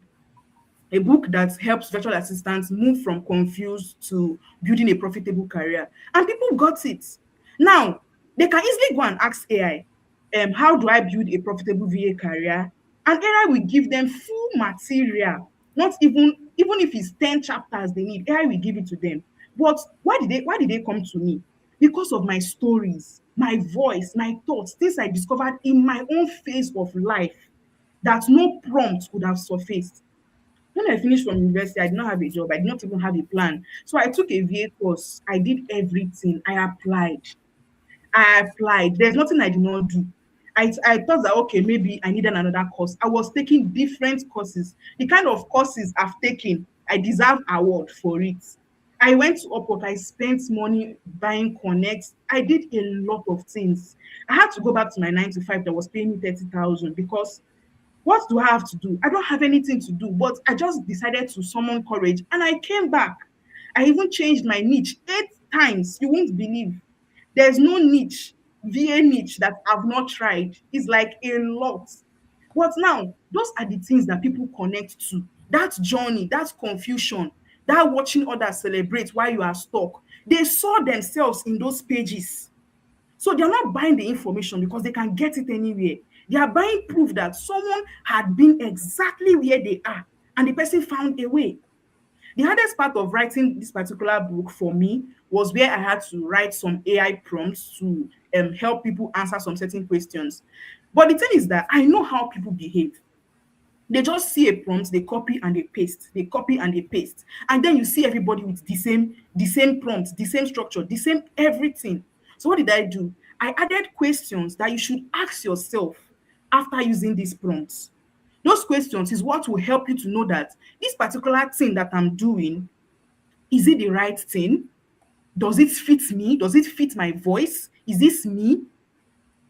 a book that helps virtual assistants move from confused to building a profitable career. And people got it. Now, they can easily go and ask AI, how do I build a profitable VA career? And AI will give them full material, not even if it's 10 chapters they need, AI will give it to them. But why did they come to me? Because of my stories, my voice, my thoughts, things I discovered in my own phase of life that no prompt could have surfaced. When I finished from university, I did not have a job. I did not even have a plan. So I took a VA course. I did everything. I applied. There's nothing I did not do. I thought that, okay, maybe I needed another course. I was taking different courses. The kind of courses I've taken, I deserve award for it. I went to Upwork. I spent money buying connects. I did a lot of things. I had to go back to my 9 to 5 that was paying me 30,000, because what do I have to do? I don't have anything to do, but I just decided to summon courage and I came back. I even changed my niche 8 times. You won't believe. There's no niche, VA niche, that I've not tried. It's like a lot. But now, those are the things that people connect to. That journey, that confusion, that watching others celebrate while you are stuck. They saw themselves in those pages. So they're not buying the information because they can get it anywhere. They are buying proof that someone had been exactly where they are and the person found a way. The hardest part of writing this particular book for me was where I had to write some AI prompts to help people answer some certain questions. But the thing is that I know how people behave. They just see a prompt, they copy and they paste, they copy and they paste. And then you see everybody with the same prompt, the same structure, the same everything. So what did I do? I added questions that you should ask yourself after using these prompts. Those questions is what will help you to know that this particular thing that I'm doing, is it the right thing? Does it fit me? Does it fit my voice? Is this me?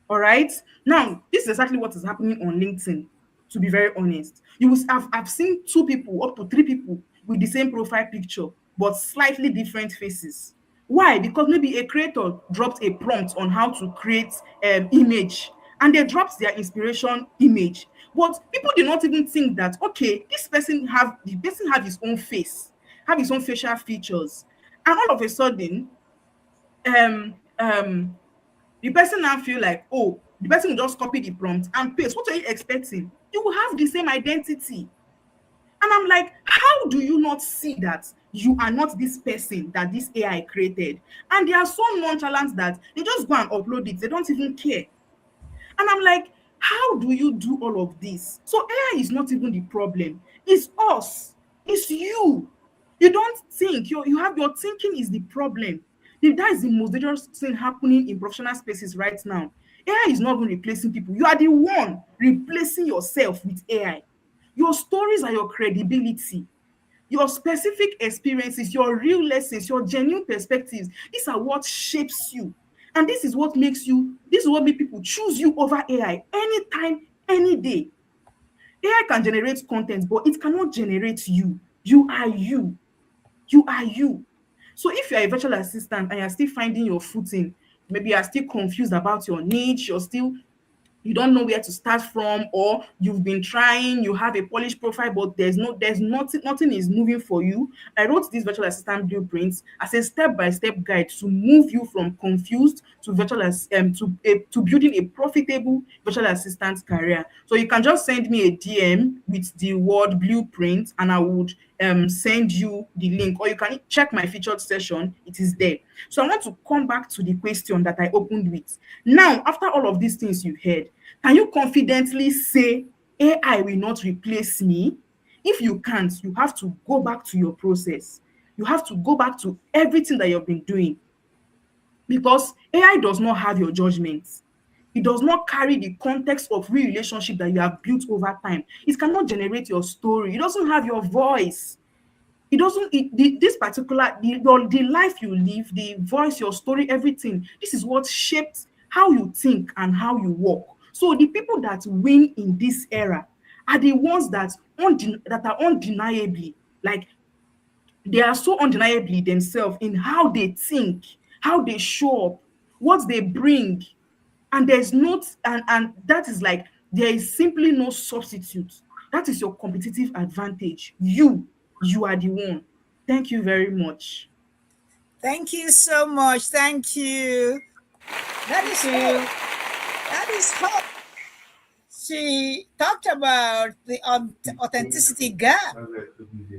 All right. Now, this is exactly what is happening on LinkedIn. to be very honest. You will have I've seen two people, up to three people with the same profile picture, but slightly different faces. Why? Because maybe a creator dropped a prompt on how to create image, and they dropped their inspiration image. But people did not even think that, okay, the person have his own face, have his own facial features. And all of a sudden, um um the person now feel like, oh, the person will just copy the prompt and paste. What are you expecting? You will have the same identity. And I'm like, how do you not see that you are not this person that this AI created? And they are so nonchalant that they just go and upload it. They don't even care. And I'm like, how do you do all of this? So AI is not even the problem. It's us. It's you. You don't think. Your thinking is the problem. That is the most dangerous thing happening in professional spaces right now. AI is not even replacing people. You are the one replacing yourself with AI. Your stories are your credibility. Your specific experiences, your real lessons, your genuine perspectives, these are what shapes you. And this is what makes people choose you over AI anytime, any day. AI can generate content, but it cannot generate you. You are you. You are you. So if you're a virtual assistant and you're still finding your footing, maybe you're still confused about your niche, you don't know where to start from, or you've been trying, you have a polished profile, but there's nothing is moving for you. I wrote this virtual assistant blueprints as a step-by-step guide to move you from confused to to building a profitable virtual assistant career. So you can just send me a DM with the word blueprint, and I would send you the link, or you can check my featured session. It is there. So I want to come back to the question that I opened with. Now, after all of these things you heard, can you confidently say AI will not replace me? If you can't, you have to go back to your process. You have to go back to everything that you've been doing, because AI does not have your judgment. It does not carry the context of real relationship that you have built over time. It cannot generate your story. It doesn't have your voice. It doesn't this particular the life you live, the voice, your story, everything, this is what shaped how you think and how you walk. So the people that win in this era are the ones that are undeniably, like, they are so undeniably themselves in how they think, how they show up, what they bring. And there's not and that is like, there is simply no substitute. That is your competitive advantage. You are the one. Thank you very much. Thank you so much. Thank you. That is hope. That is hope. She talked about the authenticity gap.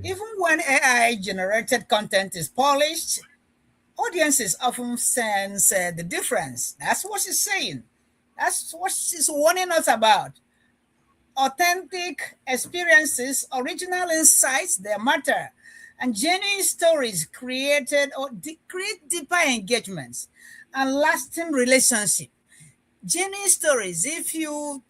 Even when AI generated content is polished, audiences often sense the difference. That's what she's saying. That's what she's warning us about. Authentic experiences, original insights, they matter. And genuine stories create deeper engagements and lasting relationships. Genuine stories. If you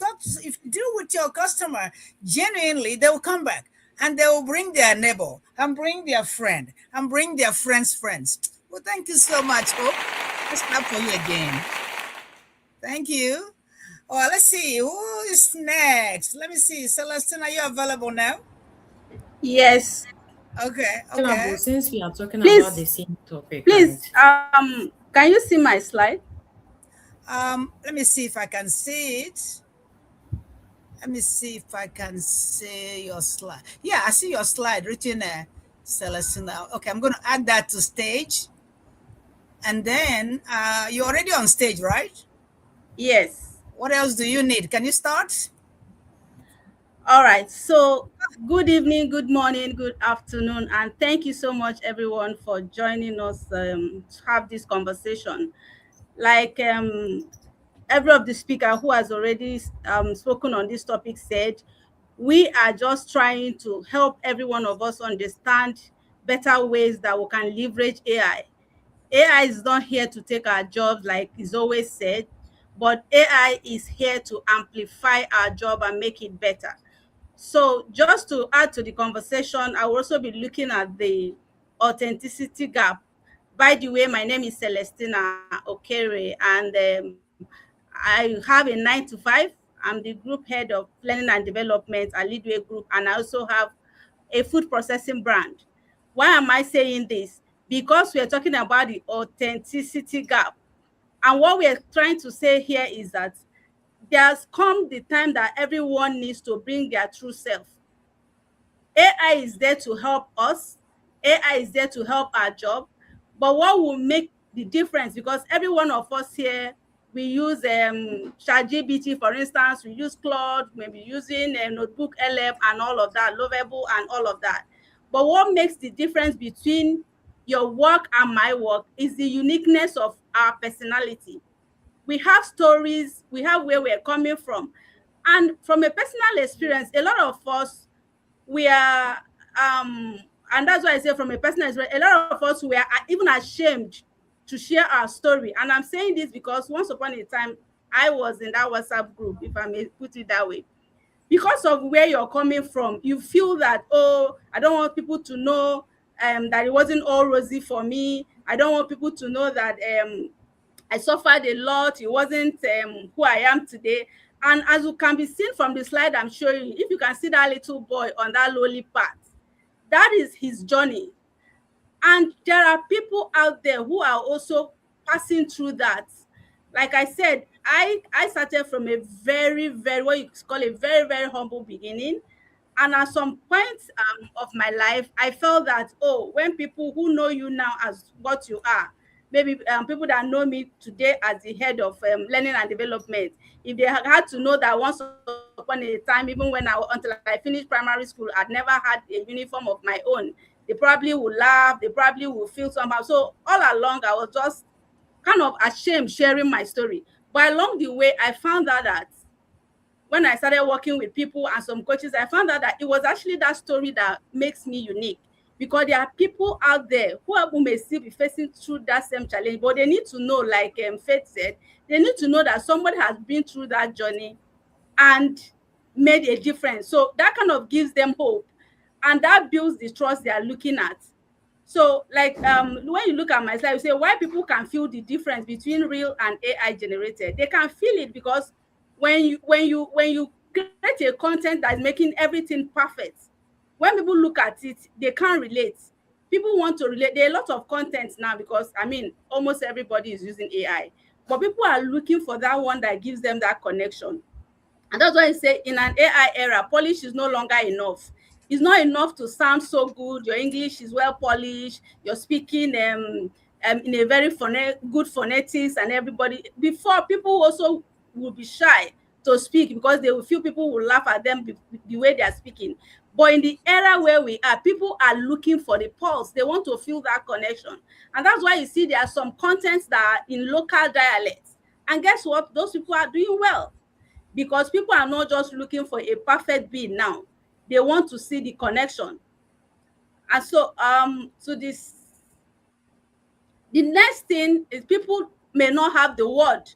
deal with your customer genuinely, they will come back and they will bring their neighbor and bring their friend and bring their friends' friends. Well, thank you so much, Hope. Let's clap for you again. Thank you. Oh, let's see who is next. Let me see. Celestina, are you available now? Yes. Okay. Since we are talking Please, about the same topic, please, and can you see my slide? Let me see if I can see it. Let me see if I can see your slide. Yeah, I see your slide written Celestina. Okay, I'm going to add that to stage. And then you're already on stage, right? Yes. What else do you need? Can you start? All right. So good evening, good morning, good afternoon, and thank you so much, everyone, for joining us to have this conversation. Like every of the speaker who has already spoken on this topic said, we are just trying to help every one of us understand better ways that we can leverage AI. AI is not here to take our jobs, like is always said, but AI is here to amplify our job and make it better. So just to add to the conversation, I will also be looking at the authenticity gap. By the way, my name is Celestina Okere, and I have a 9 to 5. I'm the group head of learning and development at Leadway Group, and I also have a food processing brand. Why am I saying this? Because we are talking about the authenticity gap. And what we are trying to say here is that there's come the time that everyone needs to bring their true self. AI is there to help us. AI is there to help our job. But what will make the difference, because every one of us here, we use ChatGPT, for instance, we use Claude, maybe using Notebook LM and all of that, Lovable and all of that. But what makes the difference between your work and my work is the uniqueness of our personality. We have stories, we have where we're coming from. And from a personal experience, a lot of us, we are and that's why I say from a personal experience, a lot of us, we are even ashamed to share our story. And I'm saying this because once upon a time I was in that WhatsApp group, if I may put it that way. Because of where you're coming from, you feel that, oh, I don't want people to know that it wasn't all rosy for me. I don't want people to know that I suffered a lot. It wasn't who I am today. And as you can be seen from the slide I'm showing you, if you can see that little boy on that lowly path, that is his journey. And there are people out there who are also passing through that. Like I said, I started from a very, very, what you call a very, very humble beginning. And at some point of my life, I felt that, oh, when people who know you now as what you are, maybe people that know me today as the head of learning and development, if they had to know that once upon a time, even when until I finished primary school, I'd never had a uniform of my own, they probably would laugh, they probably would feel somehow. So all along, I was just kind of ashamed sharing my story. But along the way, I found out that when I started working with people and some coaches, I found out that it was actually that story that makes me unique. Because there are people out there who may still be facing through that same challenge, but they need to know, like Faith said, they need to know that somebody has been through that journey and made a difference. So that kind of gives them hope, and that builds the trust they are looking at. So like when you look at my slide, you say why people can feel the difference between real and AI generated. They can feel it because when you create a content that is making everything perfect, when people look at it, they can't relate. People want to relate. There are a lot of content now because I mean almost everybody is using AI, but people are looking for that one that gives them that connection. And that's why I say in an AI era, polish is no longer enough. It's not enough to sound so good. Your English is well polished. You're speaking in a very good phonetics, and everybody. Before, people also will be shy to speak because they will feel people will laugh at them the way they are speaking. But in the era where we are, people are looking for the pulse. They want to feel that connection. And that's why you see there are some contents that are in local dialects. And guess what? Those people are doing well because people are not just looking for a perfect being now. They want to see the connection. And so the next thing is people may not have the word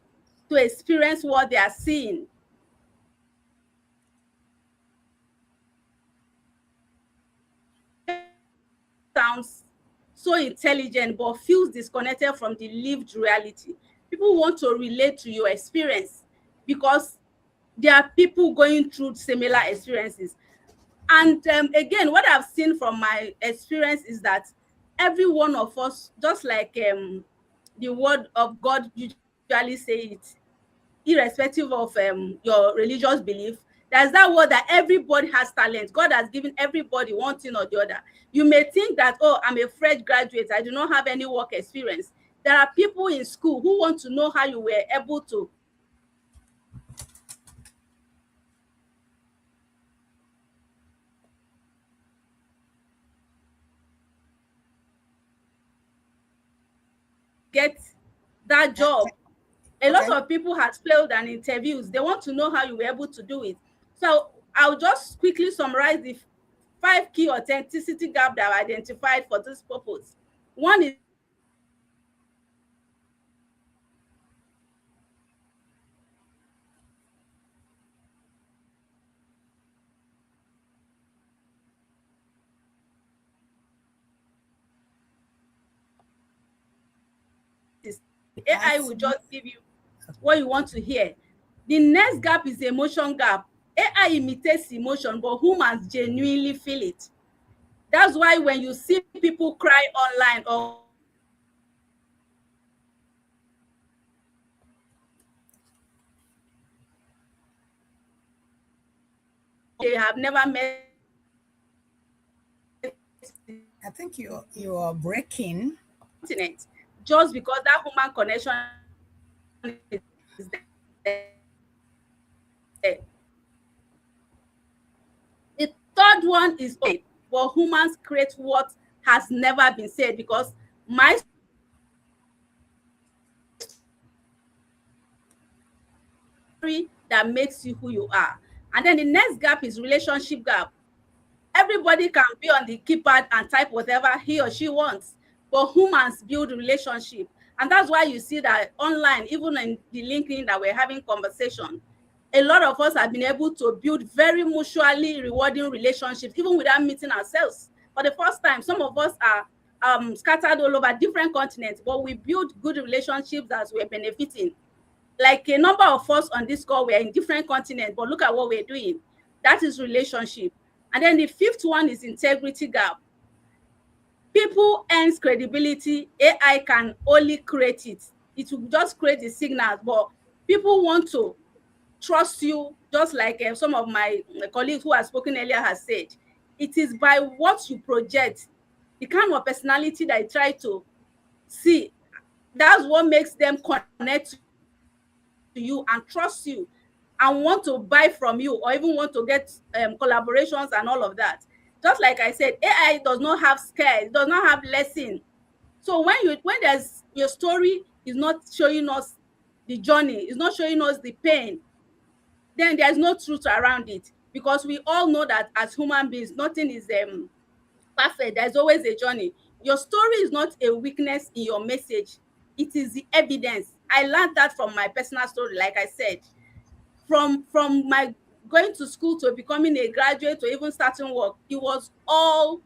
to experience what they are seeing. Sounds so intelligent but feels disconnected from the lived reality. People want to relate to your experience because there are people going through similar experiences. And again, what I've seen from my experience is that every one of us, just like the word of God usually say it, irrespective of your religious belief, there's that word that everybody has talent. God has given everybody one thing or the other. You may think that, oh, I'm a fresh graduate, I do not have any work experience. There are people in school who want to know how you were able to get that job. A lot of people has failed an interviews. They want to know how you were able to do it. So I'll just quickly summarize the 5 key authenticity gap that I identified for this purpose. One is AI will just give you what you want to hear. The next gap is emotion gap. AI imitates emotion, but humans genuinely feel it. That's why when you see people cry online or go through emotional struggles, they have never met I think you are breaking. continent, just because that human connection is there. The third one is okay, but humans create what has never been said, because my story that makes you who you are. And then the next gap is relationship gap. Everybody can be on the keypad and type whatever he or she wants, but humans build relationship. And that's why you see that online, even in the LinkedIn that we're having conversation, a lot of us have been able to build very mutually rewarding relationships, even without meeting ourselves for the first time. Some of us are scattered all over different continents, but we build good relationships as we're benefiting. Like a number of us on this call, we're in different continents, but look at what we're doing. That is relationship. And then the fifth one is integrity gap. People earns credibility. AI can only create it. It will just create the signals, but people want to trust you, just like some of my colleagues who have spoken earlier has said. It is by what you project, the kind of personality that you try to see. That's what makes them connect to you and trust you and want to buy from you, or even want to get collaborations and all of that. Just like I said, AI does not have scare, it does not have lesson. So when there's your story is not showing us the journey, it's not showing us the pain, then there's no truth around it, because we all know that as human beings, nothing is perfect. There's always a journey. Your story is not a weakness in your message, it is the evidence. I learned that from my personal story. Like I said, from my going to school to becoming a graduate to even starting work, it was all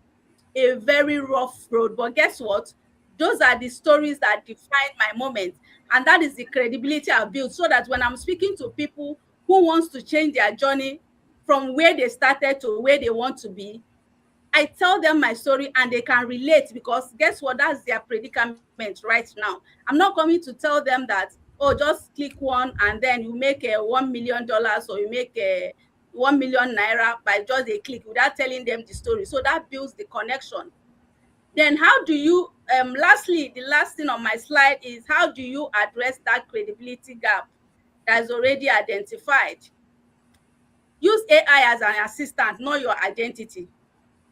a very rough road. But guess what? Those are the stories that define my moment. And that is the credibility I've built, so that when I'm speaking to people who wants to change their journey from where they started to where they want to be, I tell them my story and they can relate, because guess what? That's their predicament right now. I'm not coming to tell them that, oh, just click one and then you make a $1 million, or you make a 1 million naira by just a click, without telling them the story. So that builds the connection. Then how do you, lastly, the last thing on my slide is, how do you address that credibility gap that is already identified? Use AI as an assistant, not your identity.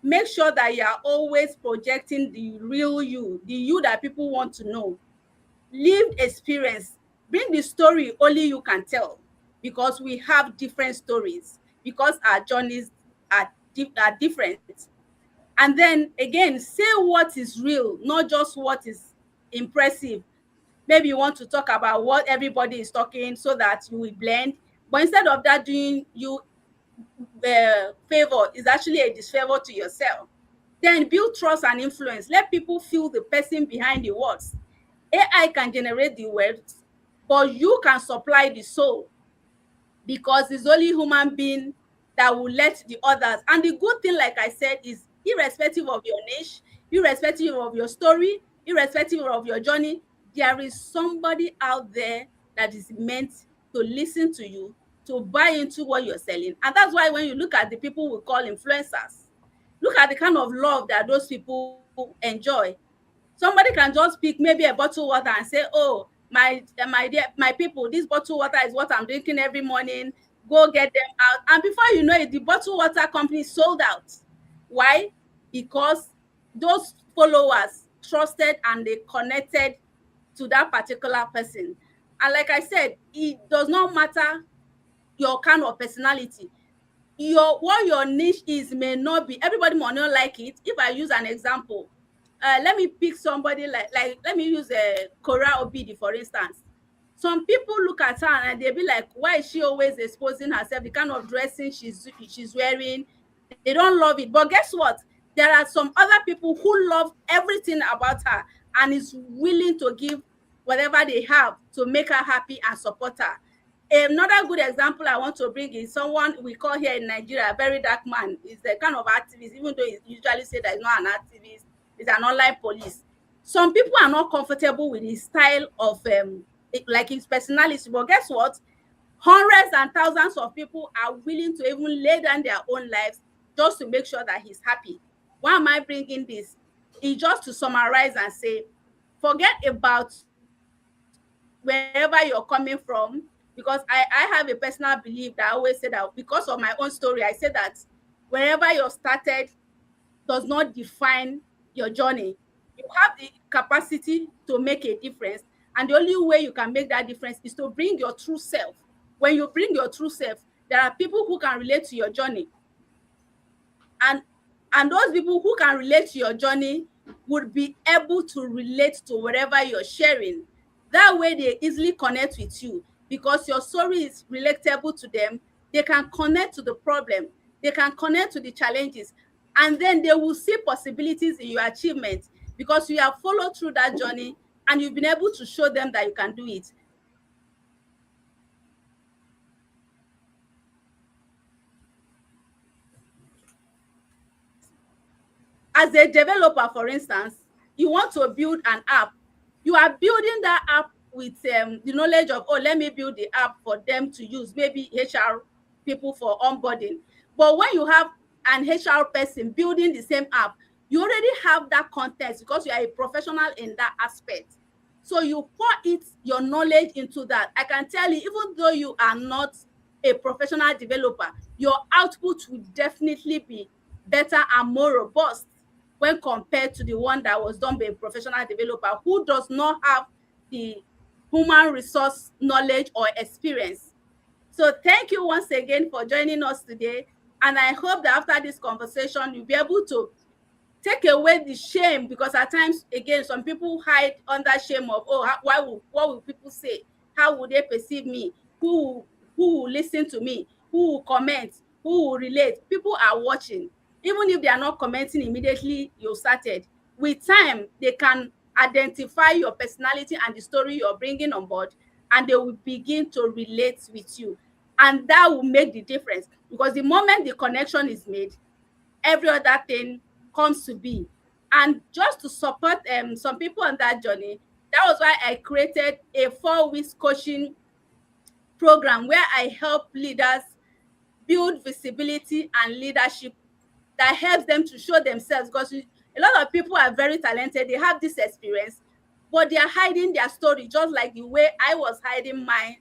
Make sure that you are always projecting the real you, the you that people want to know. Lived experience. Bring the story only you can tell, because we have different stories, because our journeys are different. And then again, say what is real, not just what is impressive. Maybe you want to talk about what everybody is talking so that you will blend, but instead of that doing you favor, is actually a disfavor to yourself. Then build trust and influence. Let people feel the person behind the words. AI can generate the words, but you can supply the soul, because it's only human being that will let the others. And the good thing, like I said, is irrespective of your niche, irrespective of your story, irrespective of your journey, there is somebody out there that is meant to listen to you, to buy into what you're selling. And that's why when you look at the people we call influencers, look at the kind of love that those people enjoy. Somebody can just pick maybe a bottle of water and say, oh, my dear, my people, this bottle water is what I'm drinking every morning, go get them out. And before you know it, the bottle water company sold out. Why? Because those followers trusted and they connected to that particular person. And like I said, it does not matter your kind of personality. What your niche is may not be, everybody might not like it. If I use an example, let me pick somebody like let me use a Kora Obidi, for instance. Some people look at her and they'll be like, why is she always exposing herself, the kind of dressing she's wearing? They don't love it. But guess what? There are some other people who love everything about her and is willing to give whatever they have to make her happy and support her. Another good example I want to bring is someone we call here in Nigeria a very dark man. Is the kind of activist, even though he usually say that he's not an activist, he's an online police. Some people are not comfortable with his style of like his personality, but guess what? Hundreds and thousands of people are willing to even lay down their own lives just to make sure that he's happy. Why am I bringing this? It's just to summarize and say, forget about wherever you're coming from, because I have a personal belief that I always say that because of my own story, I say that wherever you started does not define your journey. You have the capacity to make a difference, and the only way you can make that difference is to bring your true self. When you bring your true self, there are people who can relate to your journey, and those people who can relate to your journey would be able to relate to whatever you're sharing. That way they easily connect with you because your story is relatable to them. They can connect to the problem, they can connect to the challenges, and then they will see possibilities in your achievement because you have followed through that journey and you've been able to show them that you can do it. As a developer, for instance, you want to build an app. You are building that app with the knowledge of, oh, let me build the app for them to use, maybe HR people for onboarding. But when you have an HR person building the same app, you already have that context because you are a professional in that aspect. So you pour your knowledge into that. I can tell you, even though you are not a professional developer, your output will definitely be better and more robust when compared to the one that was done by a professional developer who does not have the human resource knowledge or experience. So thank you once again for joining us today. And I hope that after this conversation, you'll be able to take away the shame, because at times, again, some people hide under shame of, oh, what will people say? How will they perceive me? Who will listen to me? Who will comment? Who will relate? People are watching. Even if they are not commenting immediately you started, with time, they can identify your personality and the story you're bringing on board, and they will begin to relate with you. And that will make the difference, because the moment the connection is made, every other thing comes to be. And just to support some people on that journey, that was why I created a 4 weeks coaching program where I help leaders build visibility and leadership that helps them to show themselves. Because a lot of people are very talented, they have this experience, but they are hiding their story, just like the way I was hiding mine.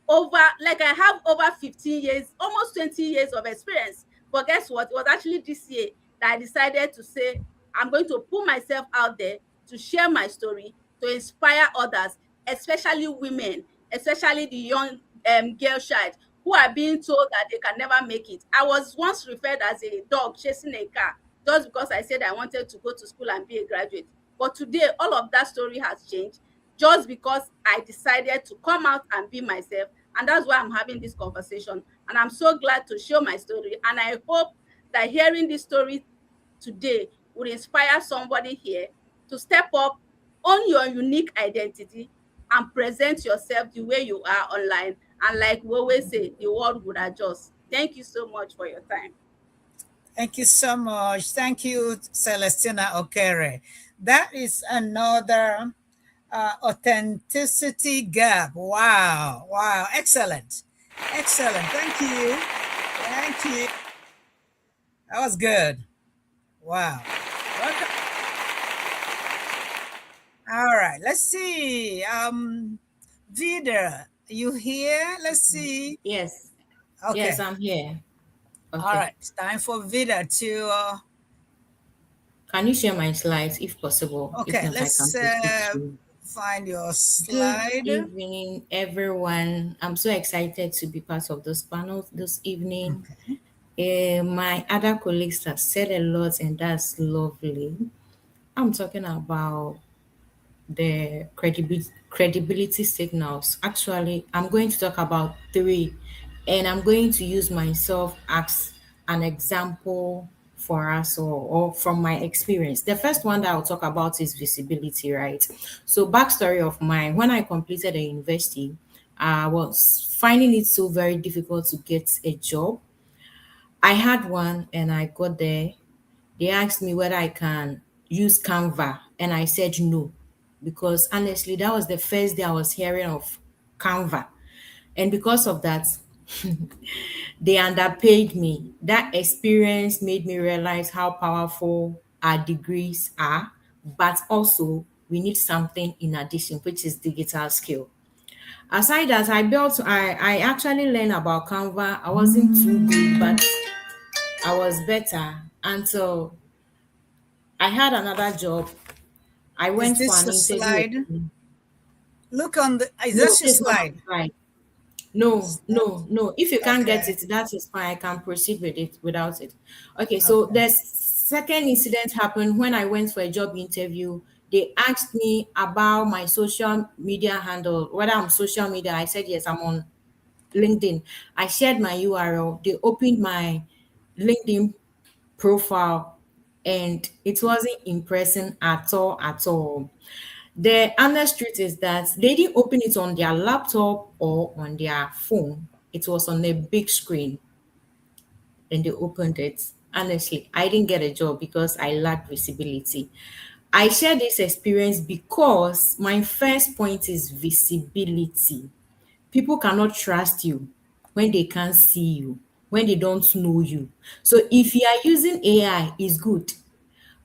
Like I have over 15 years, almost 20 years of experience. But guess what? It was actually this year that I decided to say, I'm going to put myself out there to share my story, to inspire others, especially women, especially the young girl child who are being told that they can never make it. I was once referred as a dog chasing a car just because I said I wanted to go to school and be a graduate. But today, all of that story has changed just because I decided to come out and be myself. And that's why I'm having this conversation. And I'm so glad to share my story. And I hope that hearing this story today will inspire somebody here to step up, own your unique identity, and present yourself the way you are online. And like we always say, the world would adjust. Thank you so much for your time. Thank you so much. Thank you, Celestina Okere. That is another authenticity gap. Wow. Wow. Excellent. Excellent. Thank you. Thank you. That was good. Wow. Welcome. All right. Let's see. Vida, you here? Let's see. Yes. Okay. Yes, I'm here. Okay. All right. It's time for Vida to. Can you share my slides if possible? Okay. If not, Let's I can proceed to. find your slide. Good evening, everyone. I'm so excited to be part of this panel this evening. Okay. My other colleagues have said a lot, and that's lovely. I'm talking about the credibility signals. Actually, I'm going to talk about 3, and I'm going to use myself as an example for us, or from my experience. The first one that I'll talk about is visibility, right? So backstory of mine: when I completed a university, I was finding it so very difficult to get a job. I had one and I got there. They asked me whether I can use Canva, and I said no, because honestly, that was the first day I was hearing of Canva. And because of that, they underpaid me. That experience made me realize how powerful our degrees are, but also we need something in addition, which is digital skill. Aside that, I actually learned about Canva. I wasn't too good, but I was better until I had another job. I Is went for this an a interview slide? again. Look on the, is No, that your this is not my slide? slide. No, It's not. no, no. If you can't get Okay. it, that is fine. I can proceed with it without it. Okay, so Okay. the second incident happened when I went for a job interview. They asked me about my social media handle, whether I'm social media. I said yes, I'm on LinkedIn. I shared my URL. They opened my LinkedIn profile and it wasn't impressing at all, at all. The honest truth is that they didn't open it on their laptop or on their phone. It was on a big screen and they opened it. Honestly, I didn't get a job because I lacked visibility. I share this experience because my first point is visibility. People cannot trust you when they can't see you, when they don't know you. So if you are using AI, it's good.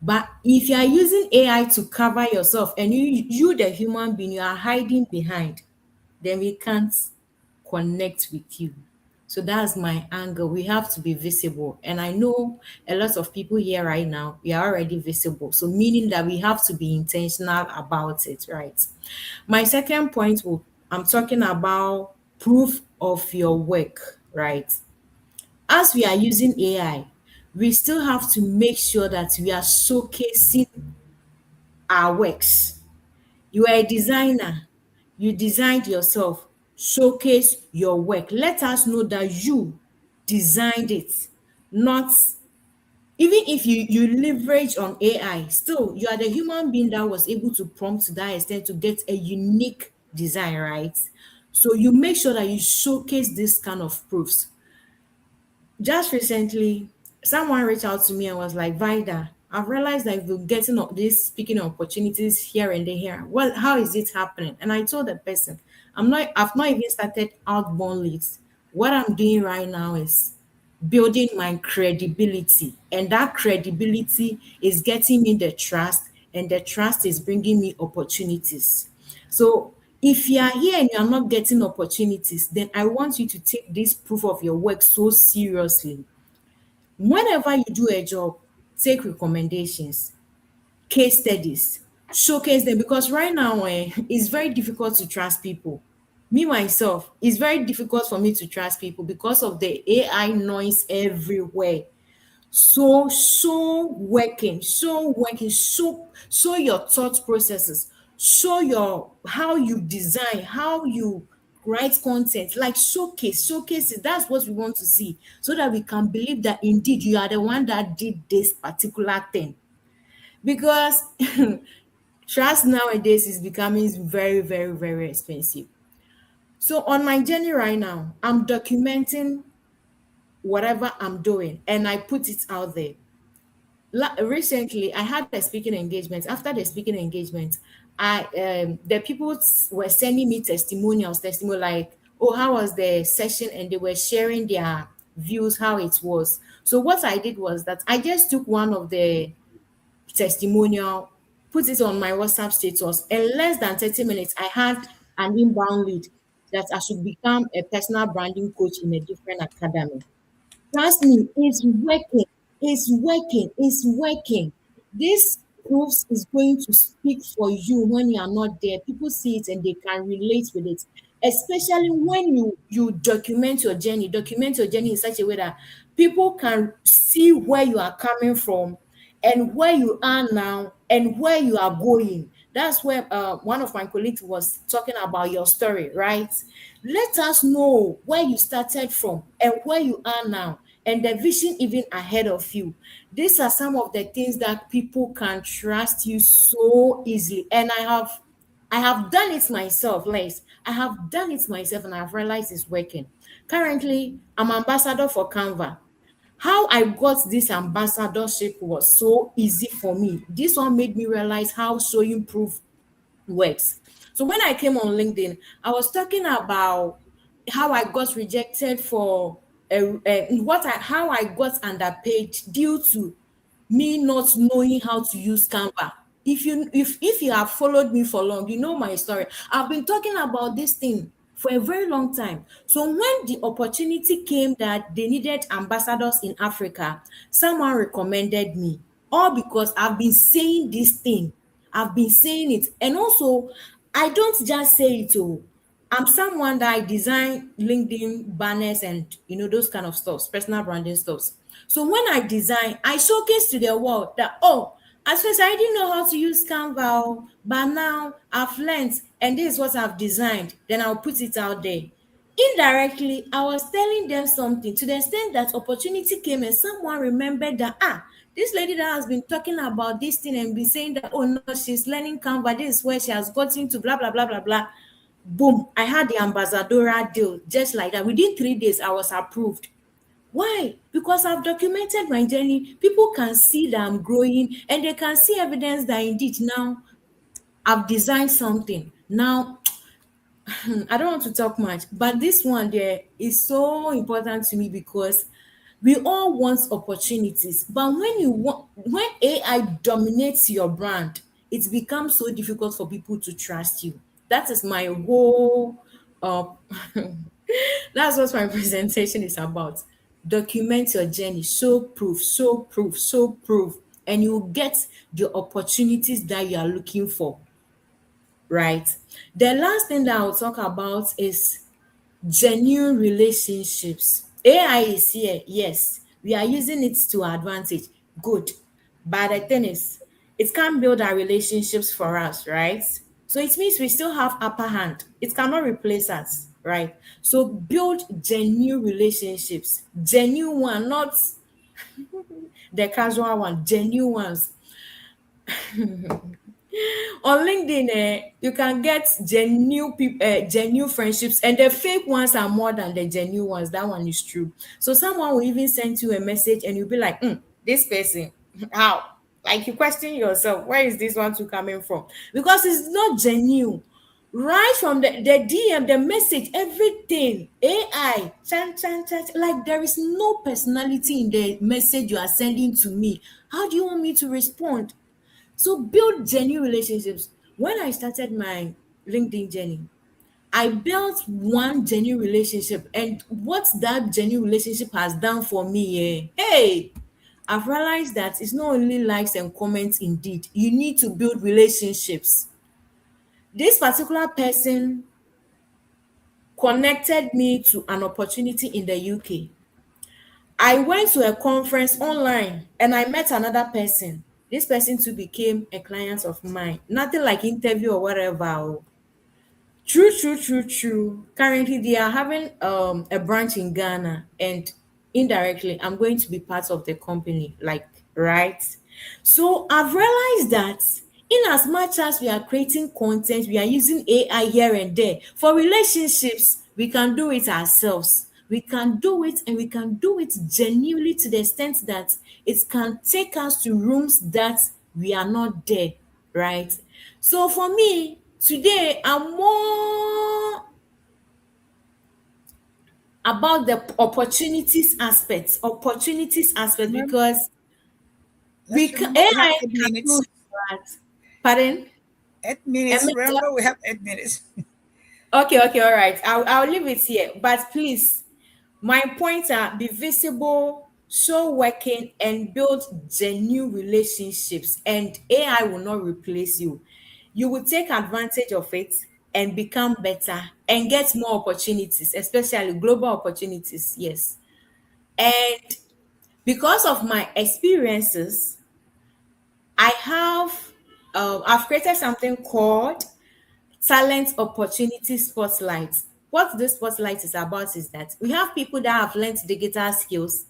But if you are using AI to cover yourself and you the human being, you are hiding behind, then we can't connect with you. So that's my angle. We have to be visible. And I know a lot of people here right now, we are already visible. So meaning that we have to be intentional about it, right? My second point I'm talking about proof of your work, right? As we are using AI, we still have to make sure that we are showcasing our works. You are a designer, you designed yourself, showcase your work. Let us know that you designed it, not even if you leverage on AI, still you are the human being that was able to prompt to that extent to get a unique design, right? So you make sure that you showcase this kind of proofs. Just recently, someone reached out to me and was like, Vida, I've realized that you've been getting these speaking opportunities here and there here. Well, how is it happening? And I told the person, I've not even started outbound leads. What I'm doing right now is building my credibility. And that credibility is getting me the trust, and the trust is bringing me opportunities. So if you are here and you are not getting opportunities, then I want you to take this proof of your work so seriously. Whenever you do a job, take recommendations, case studies, showcase them, because right now it's very difficult to trust people. Me myself, it's very difficult for me to trust people because of the AI noise everywhere. Show your thought processes, show your how you design, how you write content, like showcase it. That's what we want to see, so that we can believe that indeed you are the one that did this particular thing. Because trust nowadays is becoming very, very, very expensive. So on my journey right now, I'm documenting whatever I'm doing and I put it out there. Recently I had a speaking engagement. After the speaking engagement, I the people were sending me testimonial like, oh, how was the session, and they were sharing their views, how it was. So what I did was that I just took one of the testimonial, put it on my WhatsApp status. In less than 30 minutes, I had an inbound lead that I should become a personal branding coach in a different academy. Trust me, it's working. It's working. It's working. This proofs is going to speak for you when you are not there. People see it and they can relate with it. Especially when you document your journey in such a way that people can see where you are coming from and where you are now and where you are going. That's where one of my colleagues was talking about your story, right? Let us know where you started from and where you are now and the vision even ahead of you. These are some of the things that people can trust you so easily. And I have I have done it myself, Les. I have done it myself and I've realized it's working. Currently, I'm ambassador for Canva. How I got this ambassadorship was so easy for me. This one made me realize how showing proof works. So when I came on LinkedIn, I was talking about how I got rejected for how I got underpaid due to me not knowing how to use Canva. If you have followed me for long, you know my story. I've been talking about this thing for a very long time. So when the opportunity came that they needed ambassadors in Africa, someone recommended me. All because I've been saying this thing. I've been saying it. And also, I don't just say it. Oh, I'm someone that I design LinkedIn banners and those kind of stuff, personal branding stuffs. So when I design, I showcase to the world that at first I didn't know how to use Canva, but now I've learned and this is what I've designed. Then I'll put it out there. Indirectly, I was telling them something to the extent that opportunity came and someone remembered that this lady that has been talking about this thing and been saying that no, she's learning Canva, this is where she has gotten to blah blah blah blah blah. Boom, I had the ambassadorial deal just like that. Within 3 days, I was approved. Why? Because I've documented my journey. People can see that I'm growing and they can see evidence that indeed now I've designed something. Now, I don't want to talk much, but this one there is so important to me because we all want opportunities. But when AI dominates your brand, it becomes so difficult for people to trust you. That is my whole that's what my presentation is about. Document your journey, show proof, show proof, show proof, and you get the opportunities that you are looking for. Right. The last thing that I'll talk about is genuine relationships. AI is here, yes. We are using it to advantage. Good. But the thing is, it can't build our relationships for us, right? So it means we still have upper hand. It cannot replace us, right? So build genuine relationships. Genuine one, not the casual one, genuine ones. On LinkedIn, you can get genuine people, genuine friendships, and the fake ones are more than the genuine ones. That one is true. So someone will even send you a message, and you'll be like, "This person, how?" Like you question yourself, where is this one to coming from? Because it's not genuine. Right from the DM, the message, everything, AI, chan, like there is no personality in the message you are sending to me. How do you want me to respond? So build genuine relationships. When I started my LinkedIn journey, I built one genuine relationship, and what that genuine relationship has done for me, hey, I've realized that it's not only likes and comments. Indeed, you need to build relationships. This particular person connected me to an opportunity in the UK. I went to a conference online and I met another person. This person too became a client of mine. Nothing like interview or whatever. Oh. True. Currently, they are having a branch in Ghana, and indirectly, I'm going to be part of the company. Like, right? So I've realized that in as much as we are creating content, we are using AI here and there. For relationships, we can do it ourselves. We can do it, and we can do it genuinely to the extent that it can take us to rooms that we are not there, right? So for me, today I'm more about the opportunities aspect Remember, because we let's can remember we have AI 8 minutes. pardon. 8 minutes. Remember, we have 8 minutes. Okay, all right. I'll leave it here. But please, my points are be visible, show working, and build genuine relationships. And AI will not replace you. You will take advantage of it and become better and get more opportunities, especially global opportunities. Yes. And because of my experiences, I've created something called talent opportunity spotlight. What this spotlight is about is that we have people that have learned digital skills.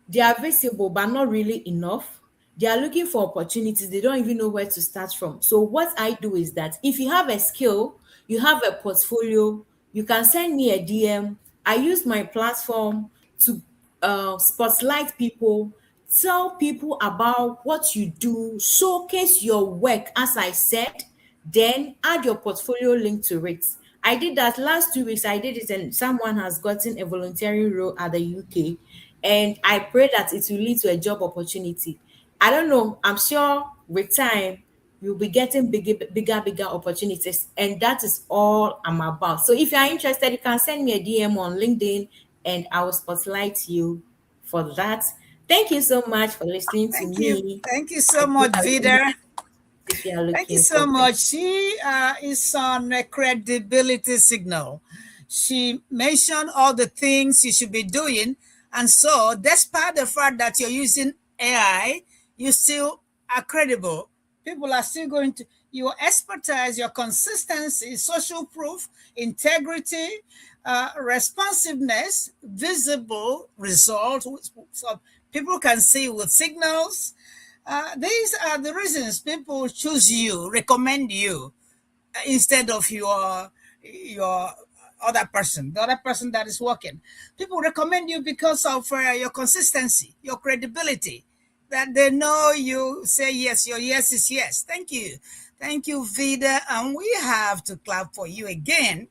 They are visible but not really enough. They are looking for opportunities. They don't even know where to start from. So what I do is that if you have a skill, you have a portfolio, you can send me a DM. I use my platform to spotlight people, tell people about what you do, showcase your work, as I said, then add your portfolio link to it. I did that last 2 weeks. I did it, and someone has gotten a volunteering role at the UK. And I pray that it will lead to a job opportunity. I don't know. I'm sure with time you'll be getting bigger opportunities, and that is all I'm about. So if you are interested, you can send me a DM on LinkedIn, and I will spotlight you for that. Thank you so much for listening to Thank you. me. Thank you so If you much, are looking, Vida. if you are Thank you looking so for them. much. She is on a credibility signal. She mentioned all the things you should be doing. And so, despite the fact that you're using AI, you still are credible. People are still going to, your expertise, your consistency, social proof, integrity, responsiveness, visible results. So people can see with signals. These are the reasons people choose you, recommend you, instead of your other person, the other person that is working. People recommend you because of your consistency, your credibility, that they know you say yes, your yes is yes. Thank you, Vida, and we have to clap for you again.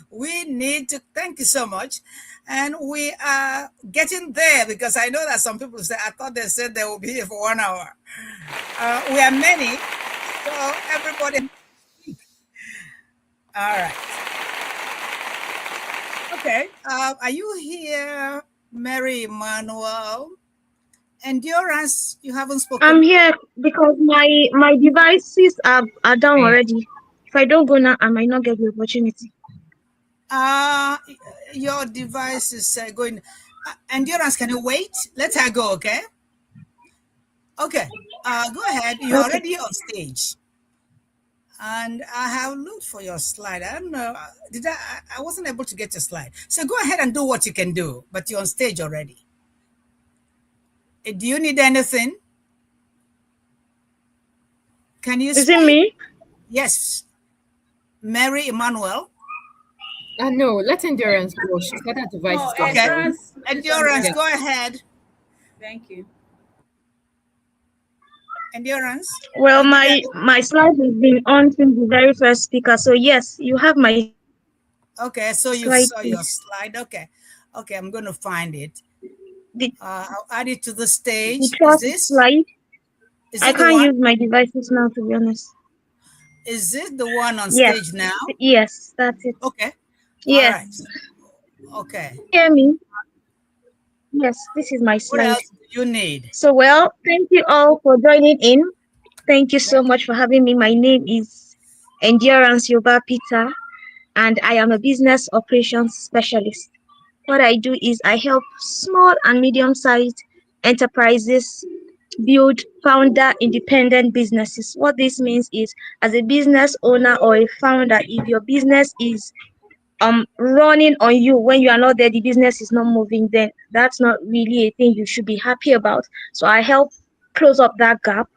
We need to thank you so much. And we are getting there, because I know that some people say, I thought they said they will be here for 1 hour. We are many, so everybody. All right. Okay. Are you here, Mary Emmanuel? Endurance, you haven't spoken. I'm here because my devices are down already. If I don't go now, I might not get the opportunity. Your device is going. Endurance, can you wait? Let her go, okay? Okay. Go ahead. You're Okay. already on stage. And I have looked for your slide. I don't know. Did I wasn't able to get your slide. So go ahead and do what you can do, but you're on stage already. Do you need anything? Can you Is speak? it me? Yes. Mary Emmanuel. No, let Endurance go. She's got her device. Oh, Okay. Endurance. Endurance, go ahead. Thank you. Endurance. Well, my slide has been on since the very first speaker. So yes, you have my Okay, so you slide, saw please. your slide. Okay, I'm going to find it. The, I'll add it to the stage. the trust slide. Is I it the can't one? use my devices now, to be honest. Is it the one on Yes. stage now? Yes, that's it. Okay. Yes. All right. Okay. Hear me? Yes, this is my What slide. else do you need? So, well, thank you all for joining in. Thank you so much for having me. My name is Endurance Yoba'a Peter, and I am a business operations specialist. What I do is I help small and medium-sized enterprises build founder independent businesses. What this means is, as a business owner or a founder, if your business is running on you when you are not there, the business is not moving, then that's not really a thing you should be happy about. So I help close up that gap.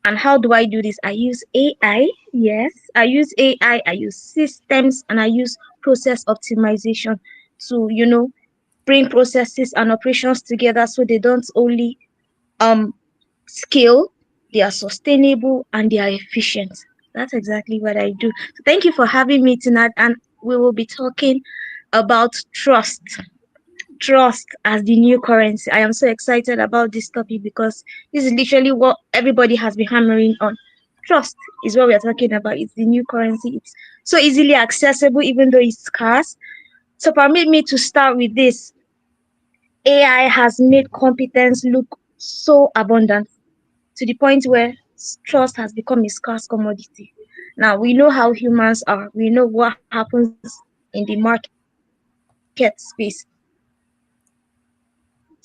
And how do I do this? I use AI. Yes, I use AI, I use systems, and I use process optimization to bring processes and operations together so they don't only scale, they are sustainable and they are efficient. That's exactly what I do. So thank you for having me tonight, and we will be talking about trust. Trust as the new currency. I am so excited about this topic because this is literally what everybody has been hammering on. Trust is what we are talking about. It's the new currency. It's so easily accessible, even though it's scarce. So permit me to start with this. AI has made competence look so abundant to the point where trust has become a scarce commodity. Now, we know how humans are. We know what happens in the market space.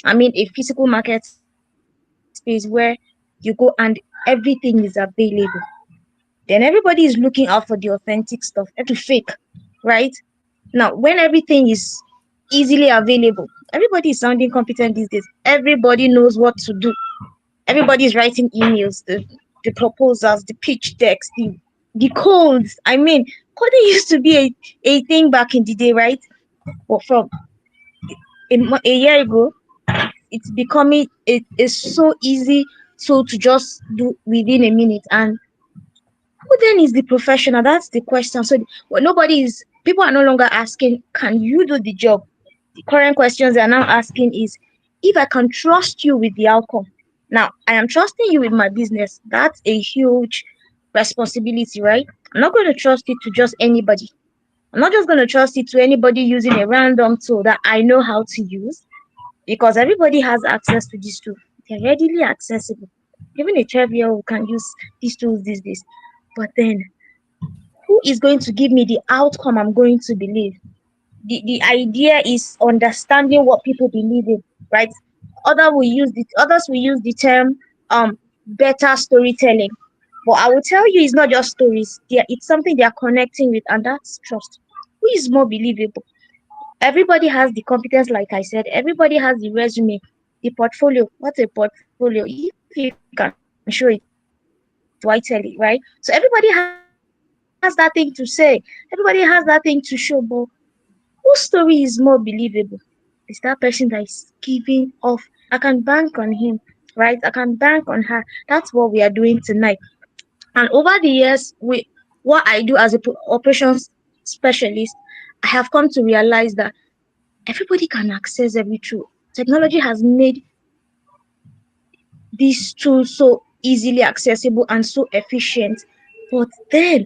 I mean, a physical market space where you go and everything is available. Then everybody is looking out for the authentic stuff, everything to fake, right? Now, when everything is easily available, everybody is sounding competent these days. Everybody knows what to do. Everybody's writing emails, the proposals, the pitch decks, the codes. I mean, coding used to be a thing back in the day, right? But from a year ago, it's becoming it is so easy to just do within a minute. And who then is the professional? That's the question. So people are no longer asking, can you do the job? The current questions they are now asking is, if I can trust you with the outcome. Now, I am trusting you with my business. That's a huge responsibility, right? I'm not going to trust it to just anybody. I'm not just going to trust it to anybody using a random tool that I know how to use, because everybody has access to these tools. They're readily accessible. Even a 12-year-old can use these tools these days. But then, who is going to give me the outcome I'm going to believe? The idea is understanding what people believe in, right? Others will use the term better storytelling. But I will tell you, it's not just stories. It's something they are connecting with, and that's trust. Who is more believable? Everybody has the competence, like I said. Everybody has the resume, the portfolio. What's a portfolio? If you can show it, why tell it, right? So everybody has that thing to say. Everybody has that thing to show. But whose story is more believable? Is that person that is giving off? I can bank on him, right? I can bank on her. That's what we are doing tonight. And over the years, what I do as a operations specialist, I have come to realize that everybody can access every tool. Technology has made these tools so easily accessible and so efficient. But then,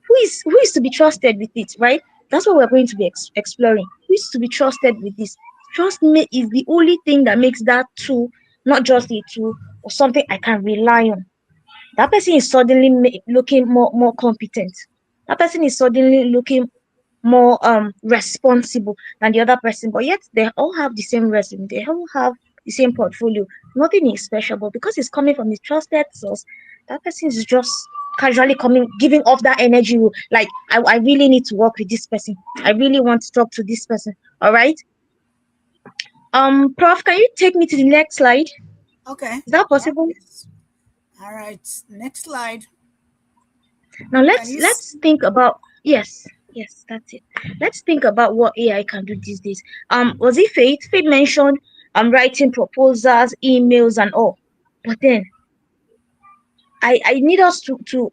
who is to be trusted with it, right? That's what we're going to be exploring. Who is to be trusted with this? Trust me is the only thing that makes that tool not just a tool or something I can rely on. That person is suddenly looking more competent. That person is suddenly looking more responsible than the other person, but yet they all have the same resume, they all have the same portfolio. Nothing is special, but because it's coming from a trusted source, that person is just casually coming, giving off that energy. Like, I really need to work with this person. I really want to talk to this person. All right. Prof, can you take me to the next slide? Okay. Is that Yeah. possible? Yes. All right. Next slide. Now Can you? let's think about, yes, that's it. Let's think about what AI can do these days. Was it Faith? Faith mentioned writing proposals, emails, and all. But then I need us to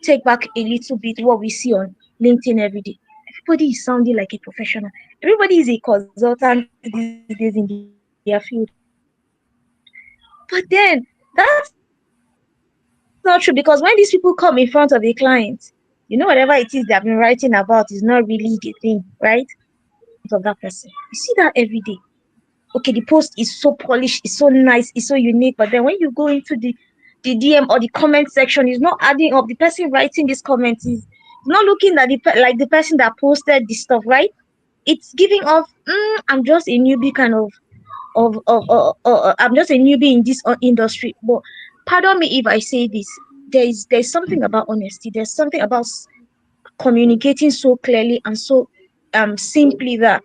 take back a little bit what we see on LinkedIn every day. Everybody is sounding like a professional. Everybody is a consultant these days in their field. But then that's not true, because when these people come in front of a client, whatever it is they have been writing about is not really the thing, right? Because they are not putting themselves in front of that person. You see that every day. Okay, the post is so polished, it's so nice, it's so unique, but then when you go into the DM or the comment section, it's not adding up. The person writing this comment is not looking at like the person that posted this stuff, right? It's giving off, I'm just a newbie kind of I'm just a newbie in this industry. But pardon me if I say this, there's something about honesty. There's something about communicating so clearly and so simply that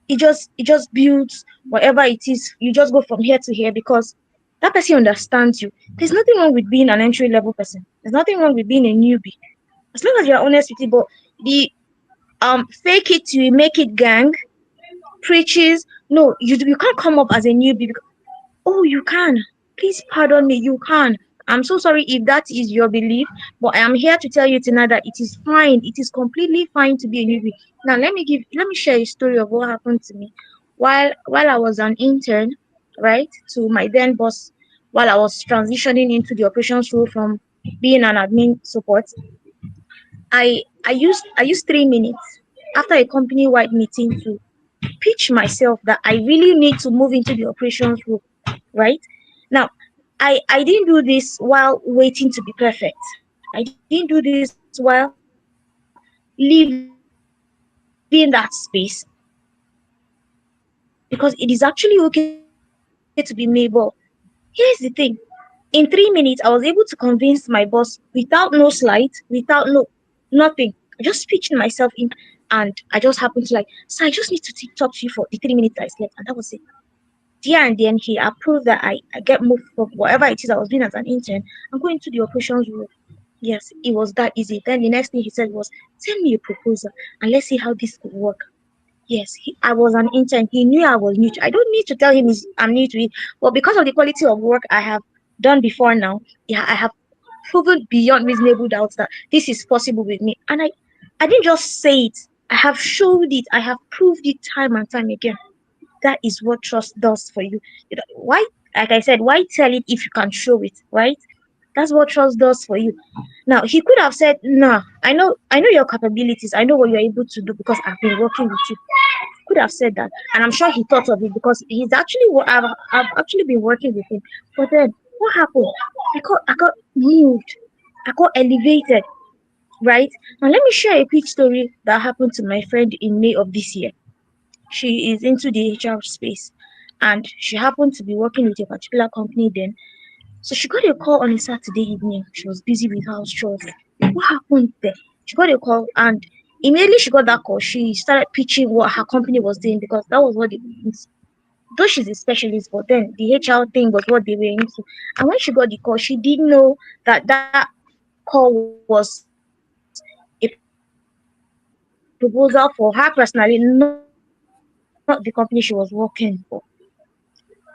it just builds whatever it is. You just go from here to here because that person understands you. There's nothing wrong with being an entry level person. There's nothing wrong with being a newbie, as long as you're honest with it. But the fake it till you make it gang preaches, no, you can't come up as a newbie. Oh, you can. Please pardon me, you can. I'm so sorry if that is your belief, but I am here to tell you tonight that it is fine. It is completely fine to be a newbie. Now let me share a story of what happened to me while I was an intern, right, to my then boss, while I was transitioning into the operations role from being an admin support. I used 3 minutes after a company-wide meeting to pitch myself that I really need to move into the operations role, right? Now, I didn't do this while waiting to be perfect. I didn't do this while leaving that space, because it is actually okay to be made. But here's the thing. In 3 minutes, I was able to convince my boss without no slight, without nothing. I just pitched myself in, and I just happened to like, sir, I just need to talk to you for the 3 minutes I slept, and that was it. there and then he approved that I get moved from whatever it is I was doing as an intern and go into the operations role. Yes, it was that easy. Then the next thing he said was, send me a proposal and let's see how this could work. Yes, I was an intern. He knew I was new to. I don't need to tell him I'm new to it, but because of the quality of work I have done before now, yeah, I have proven beyond reasonable doubt that this is possible with me. And I didn't just say it. I have showed it. I have proved it time and time again. That is what trust does for you. Why, like I said, why tell it if you can show it, right? That's what trust does for you. Now he could have said, "Nah, I know your capabilities. I know what you're able to do because I've been working with you." Could have said that, and I'm sure he thought of it because he's actually I've actually been working with him. But then what happened? I got moved. I got elevated. Right now, let me share a quick story that happened to my friend in May of this year. She is into the HR space, and she happened to be working with a particular company then. So she got a call on a Saturday evening. She was busy with house chores. What happened there? She got a call, and immediately she got that call, she started pitching what her company was doing because that was what though she's a specialist, but then the HR thing was what they were into. And when she got the call, she didn't know that that call was a proposal for her personally, not the company she was working for.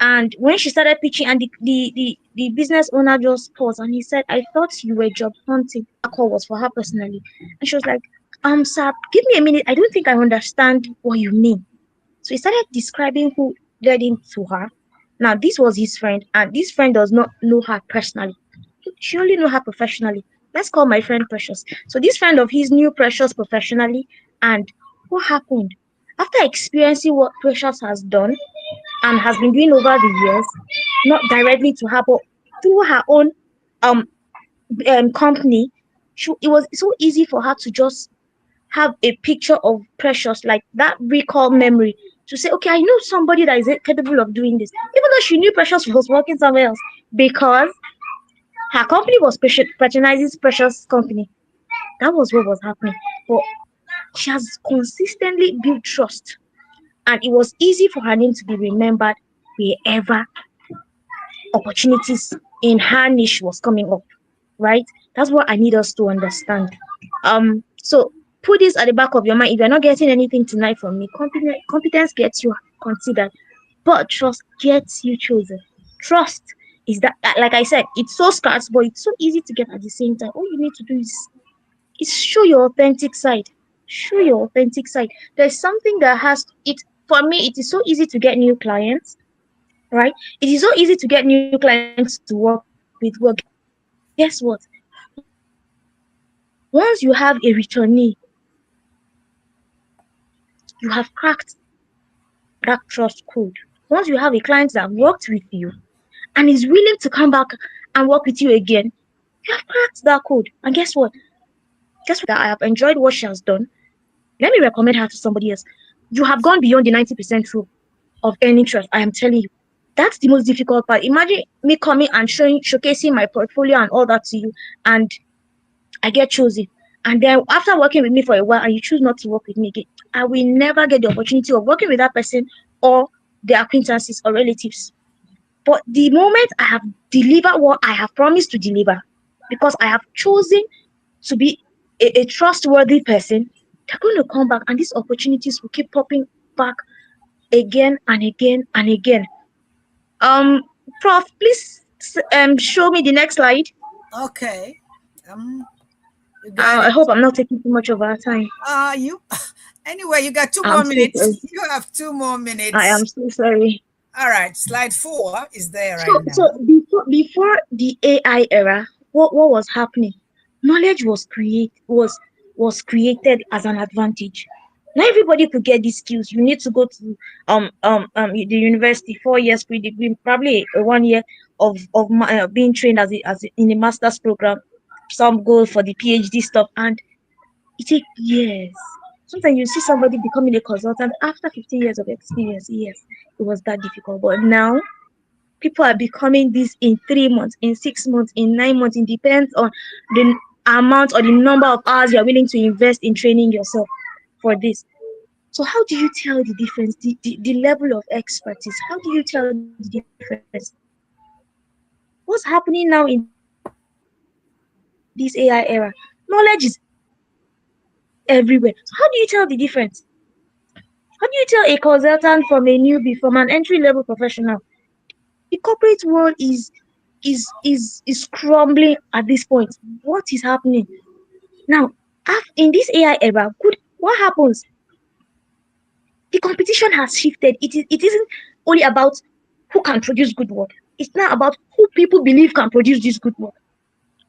And when she started pitching, and the business owner just paused and he said, I thought you were job hunting. That call was for her personally. And she was like, sir, give me a minute. I don't think I understand what you mean. So he started describing who led him to her. Now, this was his friend, and this friend does not know her personally. She only knew her professionally. Let's call my friend Precious. So this friend of his knew Precious professionally, and what happened? After experiencing what Precious has done and has been doing over the years, not directly to her, but through her own um, company, it was so easy for her to just have a picture of Precious, like that recall memory, to say, okay, I know somebody that is capable of doing this, even though she knew Precious was working somewhere else, because her company was patronizing Precious' company. That was what was happening. But she has consistently built trust, and it was easy for her name to be remembered wherever opportunities in her niche was coming up, right? That's what I need us to understand. So put this at the back of your mind. If you're not getting anything tonight from me, competence gets you considered, but trust gets you chosen. Trust is that, like I said, it's so scarce, but it's so easy to get at the same time. All you need to do is show your authentic side. Show your authentic side. There's something that has it. For me, it is so easy to get new clients, right? It is so easy to get new clients to work with. Well, guess what? Once you have a returnee, you have cracked that trust code. Once you have a client that worked with you and is willing to come back and work with you again, you have cracked that code. And guess what? That I have enjoyed what she has done. Let me recommend her to somebody else. You have gone beyond the 90% rule of earning trust. I am telling you. That's the most difficult part. Imagine me coming and showcasing my portfolio and all that to you, and I get chosen. And then after working with me for a while and you choose not to work with me again, I will never get the opportunity of working with that person or their acquaintances or relatives. But the moment I have delivered what I have promised to deliver, because I have chosen to be a trustworthy person, they're going to come back and these opportunities will keep popping back again and again and again. Prof, please show me the next slide. Okay. You got I it. hope I'm not taking too much of our time. You anyway, you got 2 I'm more so minutes. sorry. You have 2 more minutes. I am so sorry. All right, slide 4 is there right now. So before the AI era, what was happening? Knowledge was created as an advantage. Not everybody could get these skills. You need to go to the university 4 years pre-degree, probably 1 year of being trained in a master's program. Some go for the PhD stuff, and it takes years. Sometimes you see somebody becoming a consultant after 15 years of experience. Yes, it was that difficult. But now people are becoming this in 3 months, in 6 months, in 9 months. It depends on the amount or the number of hours you're willing to invest in training yourself for this. So how do you tell the difference, the level of expertise? How do you tell the difference? What's happening now in this AI era? Knowledge is everywhere. So how do you tell the difference? How do you tell a consultant from a newbie, from an entry-level professional? The corporate world is crumbling at this point. What is happening? Now, in this AI era, what happens? The competition has shifted. It isn't only about who can produce good work. It's now about who people believe can produce this good work.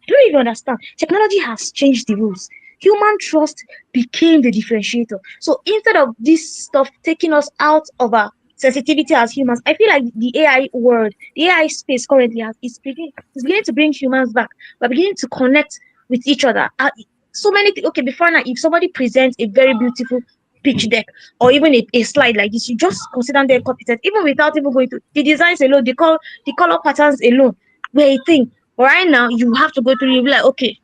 I don't even understand. Technology has changed the rules. Human trust became the differentiator. So instead of this stuff taking us out of our sensitivity as humans, I feel like the AI world, the AI space currently is beginning to bring humans back. We're beginning to connect with each other. So many things. Okay, before now, if somebody presents a very beautiful pitch deck or even a slide like this, you just consider them competent, even without even going to the designs alone, the color patterns alone, where a thing. But right now, you have to go through. You be like, okay,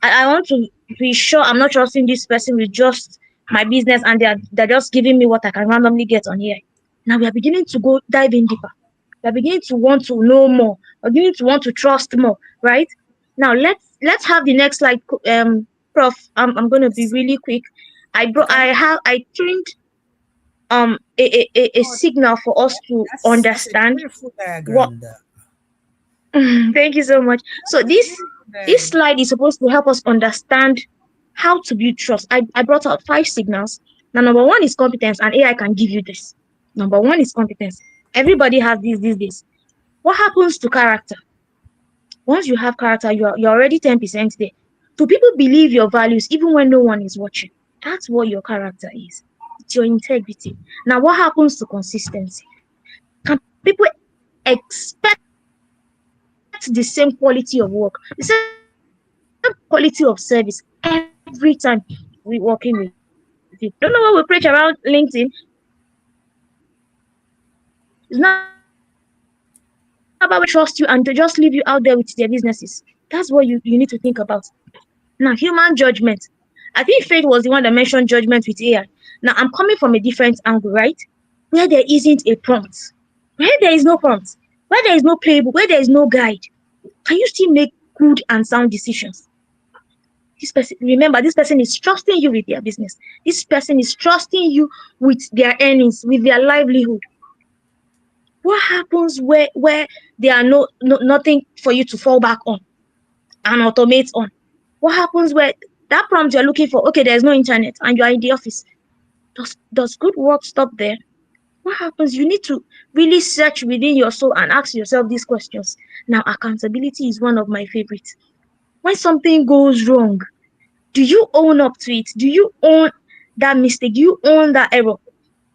I want to be sure I'm not trusting this person with just my business, and they're just giving me what I can randomly get on here. Now we are beginning to go dive in deeper. We are beginning to want to know more. We're beginning to want to trust more. Right now, let's have the next slide, Prof. I'm going to be really quick. I turned a signal for us to That's a understand beautiful what. diagram there. Thank you so much. So this slide is supposed to help us understand how to build trust. I brought out 5 signals. Now, number 1 is competence, and AI can give you this. Number 1 is competence. Everybody has this these days. What happens to character? Once you have character, you're already 10% there. Do people believe your values even when no one is watching? That's what your character is. It's your integrity. Now, what happens to consistency? Can people expect the same quality of work, the same quality of service every time we working with you? I don't know what we preach around LinkedIn. It's not about whether people will trust you and to just leave you out there with their businesses. It's not about whether people will trust you and to just leave you out there with their businesses. That's what you need to think about. Now, human judgment. I think Faith was the one that mentioned judgment with AI. Now, I'm coming from a different angle, right? Where there isn't a prompt, where there is no prompt, where there is no playbook, where there is no guide, can you still make good and sound decisions? This person, remember, this person is trusting you with their business. This person is trusting you with their earnings, with their livelihood. What happens where there are nothing for you to fall back on and automate on? What happens where that prompt you're looking for, okay, there's no internet and you are in the office? Does good work stop there? What happens? You need to really search within your soul and ask yourself these questions. Now, accountability is one of my favorites. When something goes wrong, do you own up to it? Do you own that mistake? Do you own that error?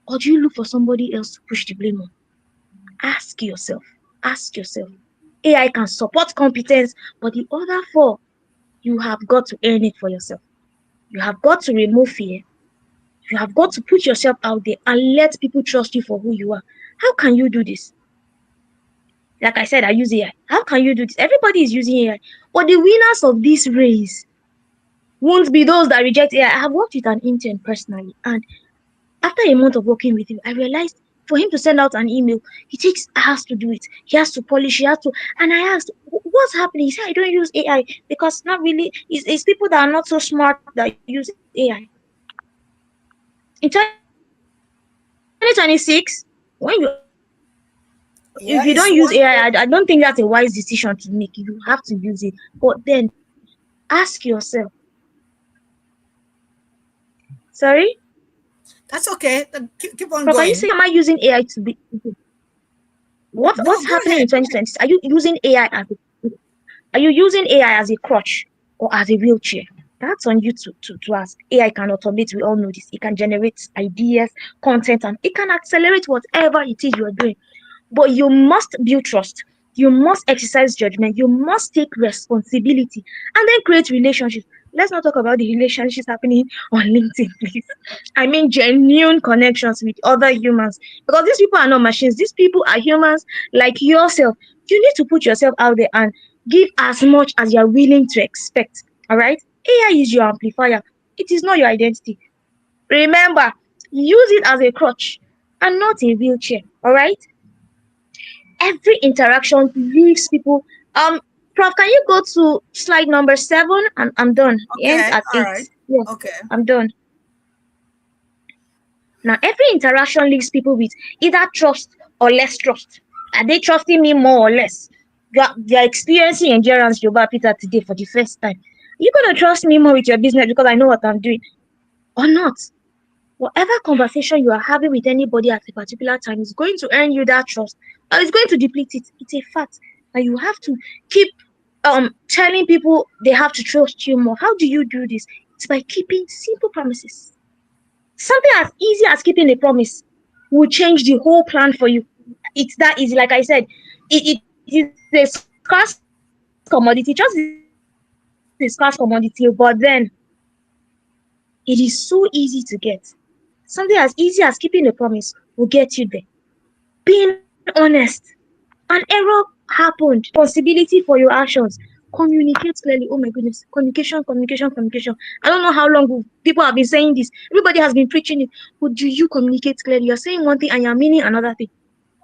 Or do you look for somebody else to push the blame on? Ask yourself. Ask yourself. AI can support competence, but the other 4, you have got to earn it for yourself. You have got to remove fear. You have got to put yourself out there and let people trust you for who you are. How can you do this? Like I said, I use AI. How can you do this? Everybody is using AI. But the winners of this race won't be those that reject AI. I have worked with an intern personally, and after a month of working with him, I realized for him to send out an email, he takes hours to do it. He has to polish, he has to. And I asked, what's happening? He said, I don't use AI because not really, it's people that are not so smart that use AI. In 2026, when if you Yeah, don't it's use one. AI, I don't think that's a wise decision to make. You have to use it. But then ask yourself, sorry? That's okay. Keep on Prof, are you going. saying, am I using AI to be? No, What's go happening ahead. in 2020? Are you using AI as a crutch or as a wheelchair? That's on you to ask. AI can automate, we all know this. It can generate ideas, content, and it can accelerate whatever it is you're doing. But you must build trust. You must exercise judgment. You must take responsibility and then create relationships. Let's not talk about the relationships happening on LinkedIn, please. I mean, genuine connections with other humans. Because these people are not machines. These people are humans like yourself. You need to put yourself out there and give as much as you're willing to expect. All right? AI is your amplifier. It is not your identity. Remember, use it as a crutch and not a wheelchair. All right. Every interaction leaves people. Prof, can you go to slide number 7? And I'm done. It ends Okay, at all 8. right. Yes, Okay. I'm done. Now, every interaction leaves people with either trust or less trust. Are they trusting me more or less? You're experiencing endurance Yoba'a Peter today for the first time. Are you gonna trust me more with your business because I know what I'm doing or not? Whatever conversation you are having with anybody at a particular time is going to earn you that trust, or it's going to deplete it. It's a fact. And you have to keep telling people they have to trust you more. How do you do this? It's by keeping simple promises. Something as easy as keeping a promise will change the whole plan for you. It's that easy. Like I said, it is a scarce commodity, just a scarce commodity, but then it is so easy to get. Something as easy as keeping a promise will get you there. Being honest. An error happened. Responsibility for your actions. Communicate clearly. Oh my goodness. Communication, communication, communication. I don't know how long people have been saying this. Everybody has been preaching it. But do you communicate clearly? You're saying one thing and you're meaning another thing.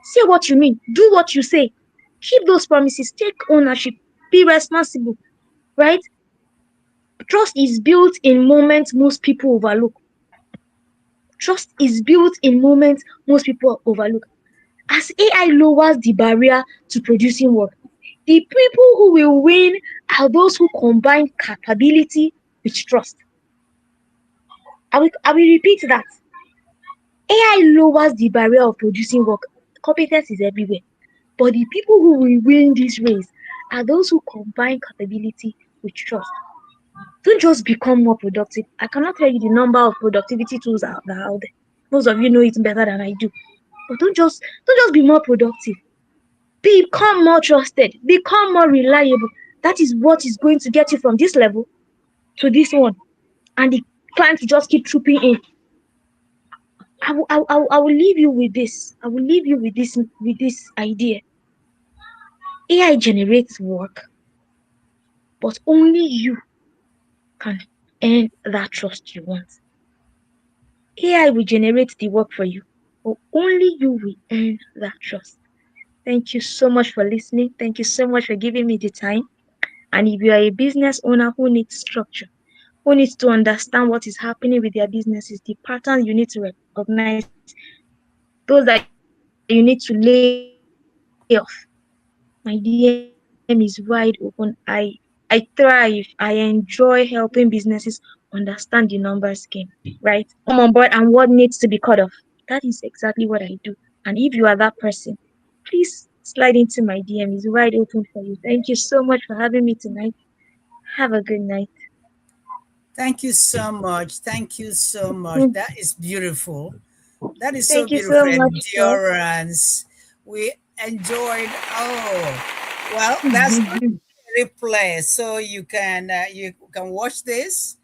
Say what you mean. Do what you say. Keep those promises. Take ownership. Be responsible. Right? Trust is built in moments most people overlook. Trust is built in moments most people overlook. As AI lowers the barrier to producing work, the people who will win are those who combine capability with trust. I will repeat that. AI lowers the barrier of producing work. Competence is everywhere. But the people who will win this race are those who combine capability with trust. Don't just become more productive. I cannot tell you the number of productivity tools that are out there. Most of you know it better than I do. But don't just be more productive. Become more trusted. Become more reliable. That is what is going to get you from this level to this one. And the clients will just keep trooping in. I will leave you with this. I will leave you with this idea. AI generates work, but only you can earn that trust you want. AI will generate the work for you, but only you will earn that trust. Thank you so much for listening. Thank you so much for giving me the time. And if you are a business owner who needs structure, who needs to understand what is happening with their businesses, the patterns you need to recognize, those that you need to lay off, my DM is wide open. I thrive. I enjoy helping businesses understand the numbers game, right? Come on board and what needs to be cut off. That is exactly what I do. And if you are that person, please slide into my DM. It's wide open for you. Thank you so much for having me tonight. Have a good night. Thank you so much. Thank you so Mm, much. That is beautiful. That is Thank so you so beautiful. much, Prof. Endurance. We enjoyed. Oh, well, that's going to be a replay, so you can watch this.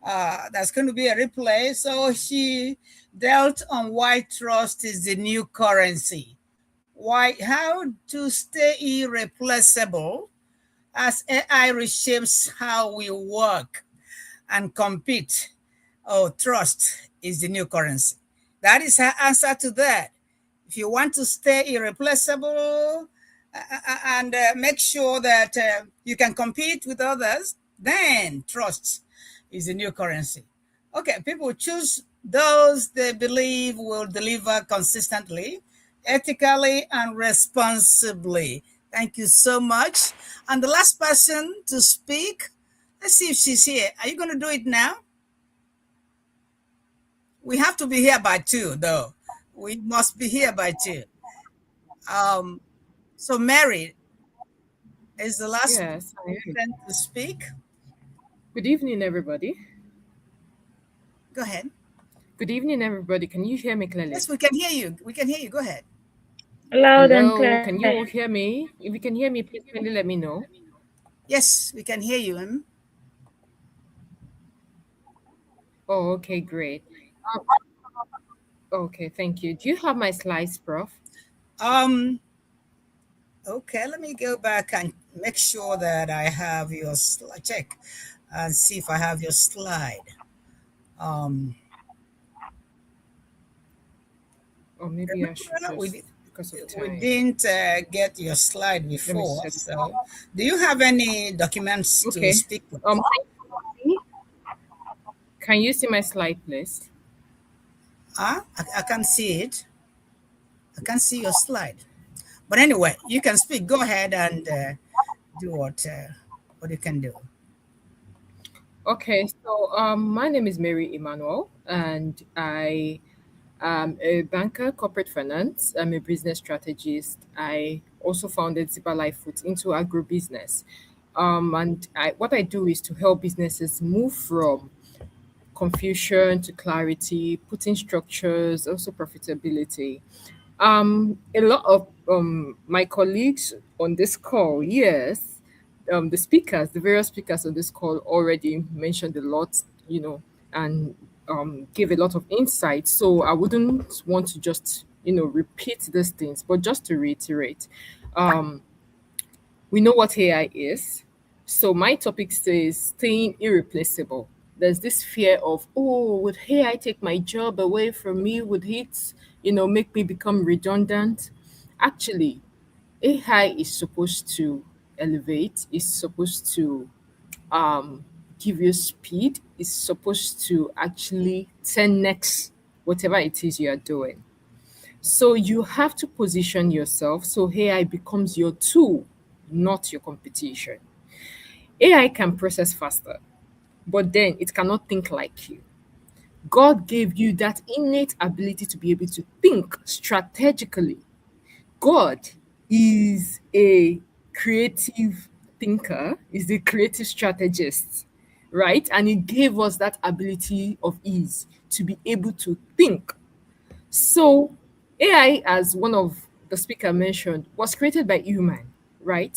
That's going to be a replay. So she dealt on why trust is the new currency. Why? How to stay irreplaceable as AI reshapes how we work and compete. Oh, trust is the new currency. That is her answer to that. If you want to stay irreplaceable and make sure that you can compete with others, then trust is the new currency. Okay, people choose those they believe will deliver consistently, ethically, and responsibly. Thank you so much. And the last person to speak, let's see if she's here. Are you going to do it now? We have to be here by 2, though. We must be here by 2. Um, so Mary is the last Yes, I am. person to speak. Good evening, everybody. Go ahead. Good evening, everybody. Can you hear me clearly? Yes, we can hear you. We can hear you. Go ahead. Loud and Hello, can clear. you all hear me? If you can hear me, please kindly let me know. Yes, we can hear you. Oh, okay, great. Um, okay, thank you. Do you have my slides, Prof? Um, okay, let me go back and make sure that I have your slide. Check and see if I have your slide. Um, Or maybe I should We, just, because of we time. didn't get your slide Let me before, set it. so do you have any documents to Okay. speak with? Um, can you see my slide, please? I can see it. I can see your slide. But anyway, you can speak. Go ahead and do what you can do. Okay, so my name is Mary Emmanuel, and I am a banker, corporate finance. I'm a business strategist. I also founded Zipper Life Foods into agribusiness. What I do is to help businesses move from confusion to clarity, putting structures, also profitability. A lot of my colleagues on this call, yes, the various speakers on this call already mentioned a lot, and gave a lot of insight. So I wouldn't want to just, repeat these things, but just to reiterate, um, we know what AI is. So my topic says staying irreplaceable. There's this fear of, oh, would AI take my job away from me? Would it, make me become redundant? Actually, AI is supposed to elevate, is supposed to um, give you speed, is supposed to actually 10x whatever it is you are doing. So you have to position yourself so AI becomes your tool, not your competition. AI can process faster, but then it cannot think like you. God gave you that innate ability to be able to think strategically. God is a creative thinker, is a creative strategist, right? And he gave us that ability of ease to be able to think. So AI, as one of the speaker mentioned, was created by human, right?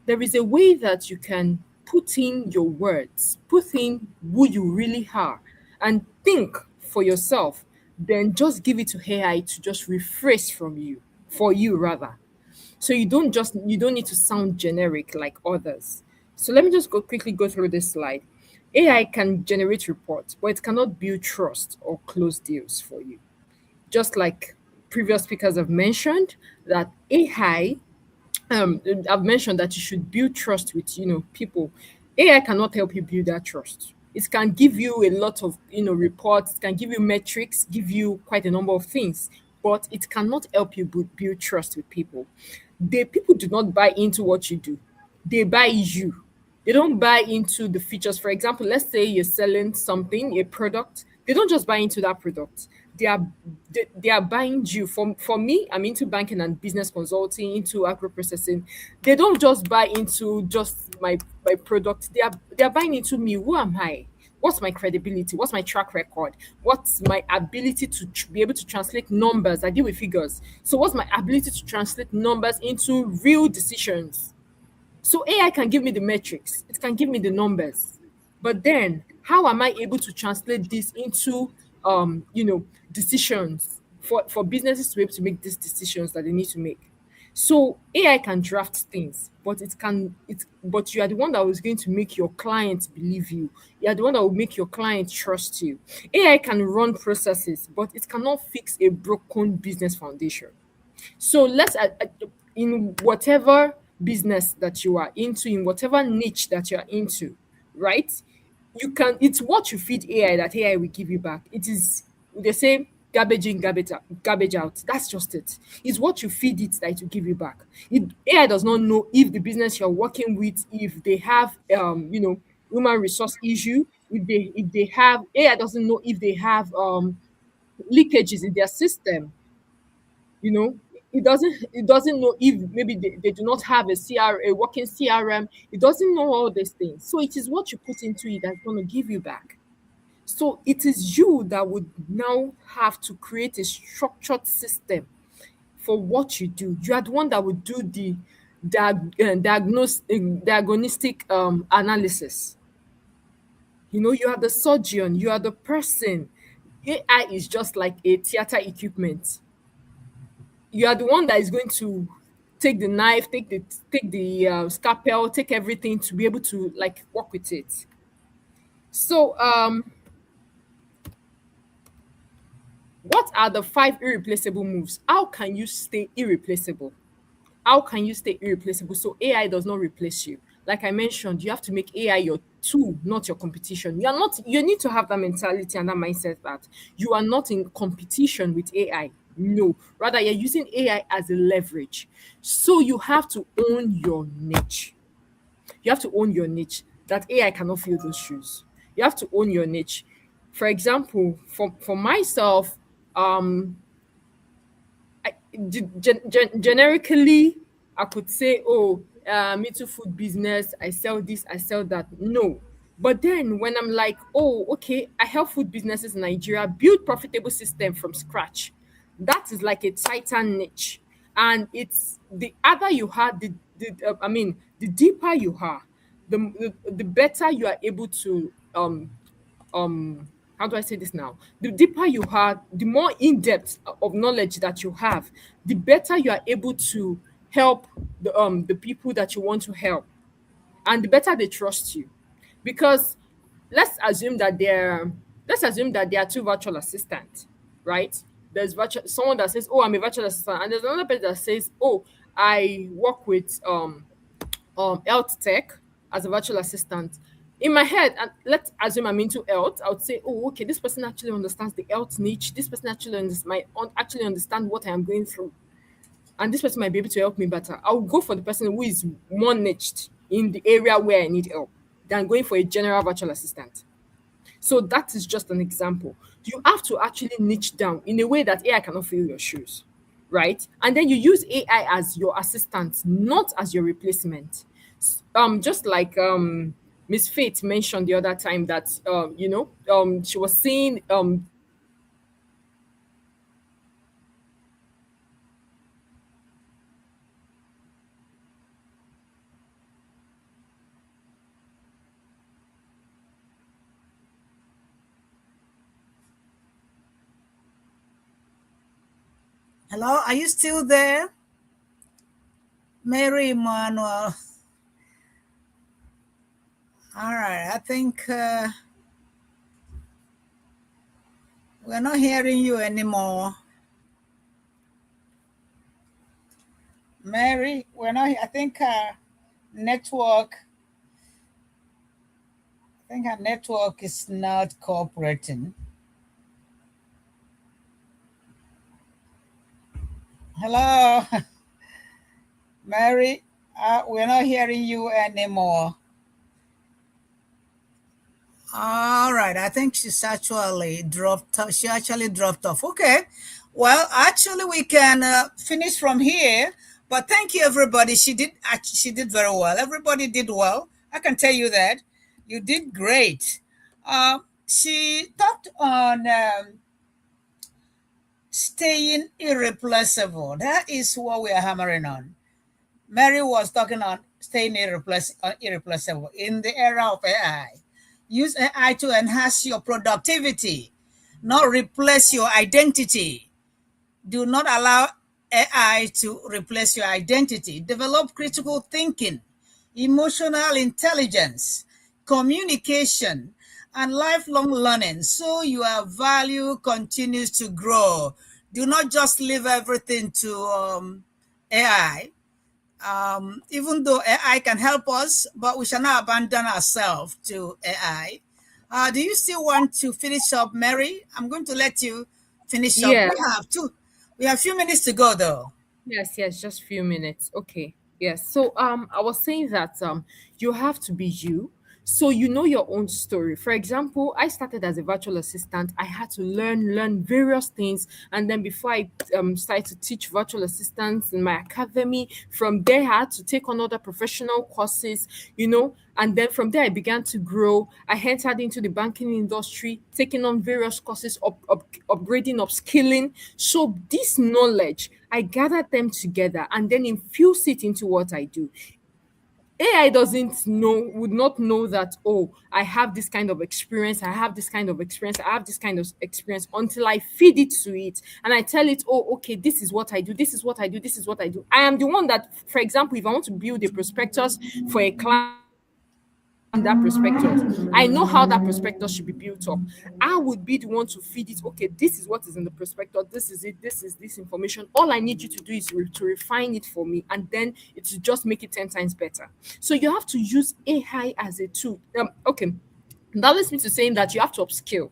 There is a way that you can put in your words, put in who you really are, and think for yourself. Then just give it to AI to just rephrase from you, for you rather. So you don't need to sound generic like others. So let me just quickly go through this slide. AI can generate reports, but it cannot build trust or close deals for you, just like previous speakers have mentioned, that AI, I've mentioned that you should build trust with, people. AI cannot help you build that trust. It can give you a lot of, reports, it can give you metrics, give you quite a number of things, but it cannot help you build trust with people. The people do not buy into what you do. They buy you. They don't buy into the features. For example, let's say you're selling something, a product. They don't just buy into that product. They are buying you. For me, I'm into banking and business consulting, into agro processing. They don't just buy into just my product. They are buying into me. Who am I? What's my credibility? What's my track record? What's my ability to be able to translate numbers? I deal with figures. So what's my ability to translate numbers into real decisions? So AI can give me the metrics, it can give me the numbers. But then how am I able to translate this into decisions for businesses to be able to make these decisions that they need to make? So AI can draft things, but but you are the one that was going to make your client believe you. You are the one that will make your client trust you. AI can run processes, but it cannot fix a broken business foundation. So in whatever business that you are into, in whatever niche that you are into, right? It's what you feed AI that AI will give you back. It is, they say, garbage in, garbage out. That's just it. It's what you feed it that it will give you back. AI does not know if the business you're working with, if they have human resource issue, if they have, AI doesn't know if they have leakages in their system. you know it doesn't know if maybe they do not have a working CRM. It doesn't know all these things. So it is what you put into it that's going to give you back. So it is you that would now have to create a structured system for what you do. You are the one that would do the diagnostic analysis. You are the surgeon, you are the person. AI is just like a theater equipment. You are the one that is going to take the knife, take the scalpel, take everything to be able to like work with it. So What are the 5 irreplaceable moves? How can you stay irreplaceable? How can you stay irreplaceable so AI does not replace you? Like I mentioned, you have to make AI your tool, not your competition. You need to have that mentality and that mindset that you are not in competition with AI. No, rather you're using AI as a leverage. So you have to own your niche. You have to own your niche that AI cannot fill those shoes. You have to own your niche. For example, for myself, um generically, I could say, oh, me too, food business, I sell this, I sell that. No. But then when I'm like, oh, okay, I help food businesses in Nigeria build profitable system from scratch. That is like a titan niche. And it's the other you have, the deeper you are, the better you are able to how do I say this now? The deeper you are, the more in-depth of knowledge that you have, the better you are able to help the people that you want to help, and the better they trust you. Because let's assume that there let's assume that there are two virtual assistants, right? There's someone that says, oh, I'm a virtual assistant, and there's another person that says, oh, I work with health tech as a virtual assistant. In my head, and let's assume I'm into health, I would say, oh, okay, this person actually understands the health niche. This person actually actually understand what I am going through, and this person might be able to help me better. I'll go for the person who is more niched in the area where I need help than going for a general virtual assistant. So that is just an example. You have to actually niche down in a way that AI cannot fill your shoes, right? And then you use AI as your assistant, not as your replacement. Just like Miss Faith mentioned the other time that she was seeing Hello, are you still there? Mary Emmanuel. All right, I think we're not hearing you anymore. Mary, we're not, I think network, I think our network is not cooperating. Hello, Mary, we're not hearing you anymore. All right, I think she actually dropped off. Okay, well, actually we can finish from here, but thank you everybody. She did very well. Everybody did well. I can tell you that. You did great. She talked on staying irreplaceable. That is what we are hammering on. Mary was talking on staying irreplaceable in the era of AI. Use AI to enhance your productivity, not replace your identity. Do not allow AI to replace your identity. Develop critical thinking, emotional intelligence, communication, and lifelong learning so your value continues to grow. Do not just leave everything to AI. Even though AI can help us, but we shall not abandon ourselves to AI. Do you still want to finish up, Mary? I'm going to let you finish up. yeah. We have a few minutes to go, though. Yes, just few minutes. Okay. Yes. So I was saying that you have to be you. So you know your own story. For example, I started as a virtual assistant. I had to learn various things, and then before I started to teach virtual assistants in my academy, from there I had to take on other professional courses, and then from there I began to grow. I entered into the banking industry, taking on various courses, upgrading, upskilling. So this knowledge, I gathered them together and then infuse it into what I do. AI would not know that, oh, I have this kind of experience, I have this kind of experience, I have this kind of experience until I feed it to it and I tell it, oh, okay, this is what I do, this is what I do, this is what I do. I am the one that, for example, if I want to build a prospectus for a client, that prospectus. I know how that prospectus should be built up. I would be the one to feed it. Okay, this is what is in the prospectus. This is it. This is this information. All I need you to do is to refine it for me, and then it will just make it 10 times better. So you have to use AI as a tool. Okay, that leads me to saying that you have to upskill.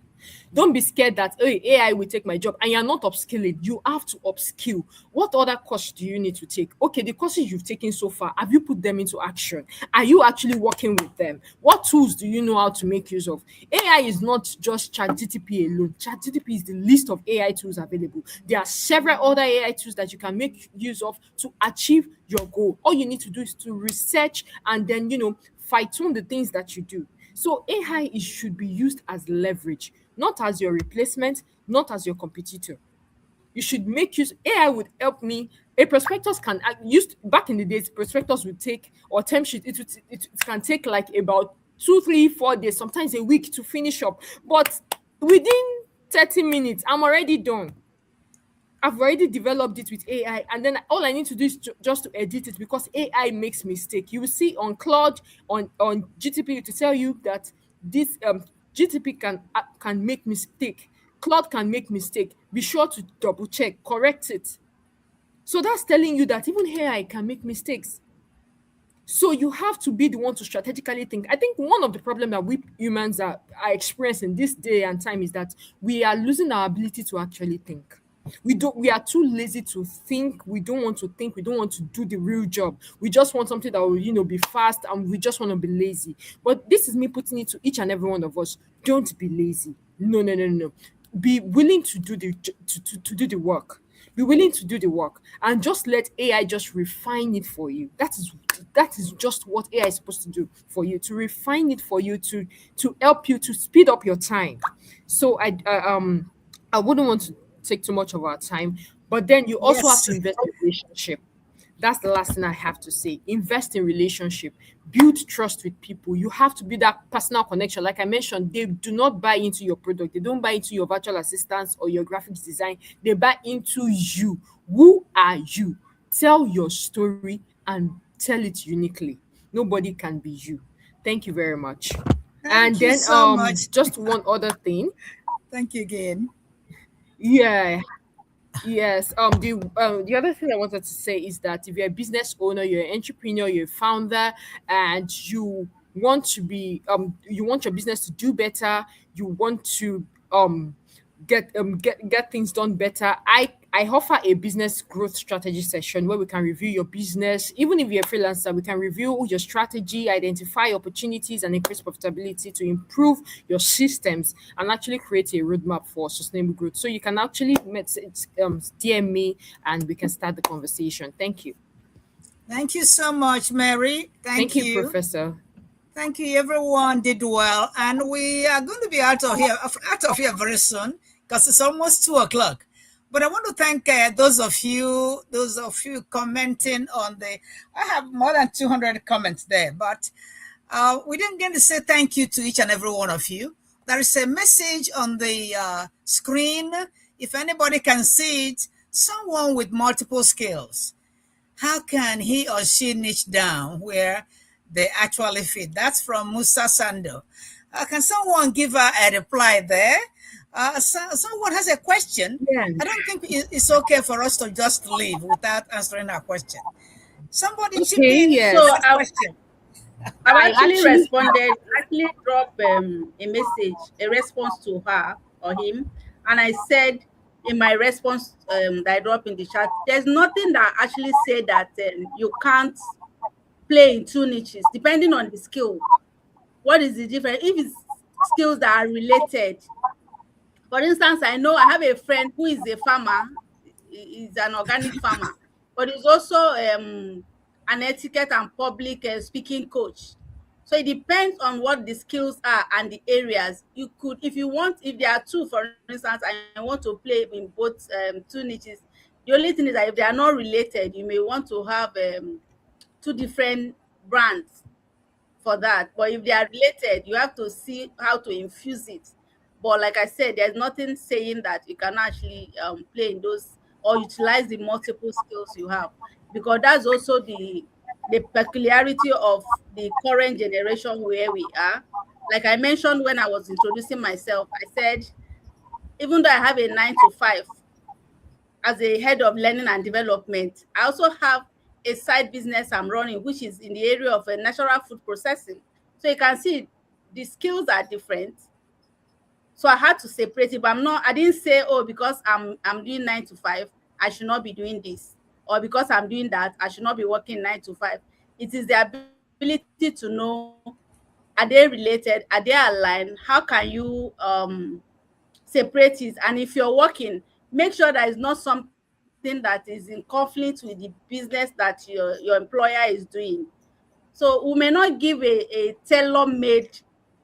Don't be scared that, hey, AI will take my job, and you're not upskilling. You have to upskill. What other course do you need to take? Okay, the courses you've taken so far, have you put them into action? Are you actually working with them? What tools do you know how to make use of? AI is not just ChatGPT alone. ChatGPT is the list of AI tools available. There are several other AI tools that you can make use of to achieve your goal. All you need to do is to research and then, fine-tune the things that you do. So AI should be used as leverage, not as your replacement, not as your competitor. You should make use. AI would help me. A prospectus can used back in the days. Prospectus would take, or term sheet. It can take like about 2, 3, 4 days, sometimes a week to finish up. But within 30 minutes, I'm already done. I've already developed it with AI, and then all I need to do is just to edit it, because AI makes mistake. You will see on Claude, on GTP, to tell you that this GTP can make mistake. Claude can make mistake. Be sure to double check, correct it. So that's telling you that even AI can make mistakes. So you have to be the one to strategically think. I think one of the problems that we humans are experiencing this day and time is that we are losing our ability to actually think. We are too lazy to think. We don't want to think. We don't want to do the real job. We just want something that will, be fast, and we just want to be lazy. But this is me putting it to each and every one of us. Don't be lazy. No, no, no, no. Be willing to do to do the work. Be willing to do the work, and just let AI just refine it for you. That is just what AI is supposed to do for you, to refine it for you, to help you to speed up your time. So I wouldn't want to take too much of our time, but then you also have Yes. to invest in relationship. That's the last thing I have to say. Invest in relationship. Build trust with people. You have to build that personal connection. Like I mentioned, they do not buy into your product. They don't buy into your virtual assistants or your graphics design. They buy into you. Who are you? Tell your story and tell it uniquely. Nobody can be you. Thank you very much. And Thank you then so much. just one other thing. Thank you again. Yeah, yes. The other thing I wanted to say is that if you're a business owner, you're an entrepreneur, you're a founder, and you want your business to do better, you want to get things done better. I offer a business growth strategy session where we can review your business. Even if you're a freelancer, we can review your strategy, identify opportunities, and increase profitability to improve your systems and actually create a roadmap for sustainable growth. So you can actually DM me and we can start the conversation. Thank you. Thank you so much, Mary. Thank Thank you, you. Professor. Thank you. Everyone did well, and we are going to be out of here very soon because it's almost 2 o'clock. But I want to thank those of you commenting on the. I have more than 200 comments there, but we didn't get to say thank you to each and every one of you. There is a message on the screen. If anybody can see it, someone with multiple skills. How can he or she niche down where they actually fit? That's from Musa Sando. Can someone give her a reply there? Someone has a question. Yeah. I don't think it's okay for us to just leave without answering our question. Somebody chip Okay, in yes. So that question. I've I actually actually responded, actually dropped a message, a response to her or him, and I said in my response that I dropped in the chat, there's nothing that actually said that you can't play in two niches depending on the skill. What is the difference? If it's skills that are related, for instance, I know I have a friend who is a farmer. He's an organic farmer, but he's also an etiquette and public speaking coach. So it depends on what the skills are and the areas. You could, if you want, if there are two, for instance, and you want to play in both two niches, the only thing is that if they are not related, you may want to have two different brands for that. But if they are related, you have to see how to infuse it. But like I said, there's nothing saying that you can actually play in those or utilize the multiple skills you have, because that's also the the peculiarity of the current generation where we are. Like I mentioned when I was introducing myself, I said, even though I have a 9 to 5 as a head of learning and development, I also have a side business I'm running, which is in the area of natural food processing. So you can see the skills are different. So I had to separate it, but I didn't say, oh, because I'm doing 9 to 5, I should not be doing this. Or because I'm doing that, I should not be working 9 to 5. It is the ability to know, are they related? Are they aligned? How can you separate it? And if you're working, make sure that it's not something that is in conflict with the business that your employer is doing. So we may not give a tailor-made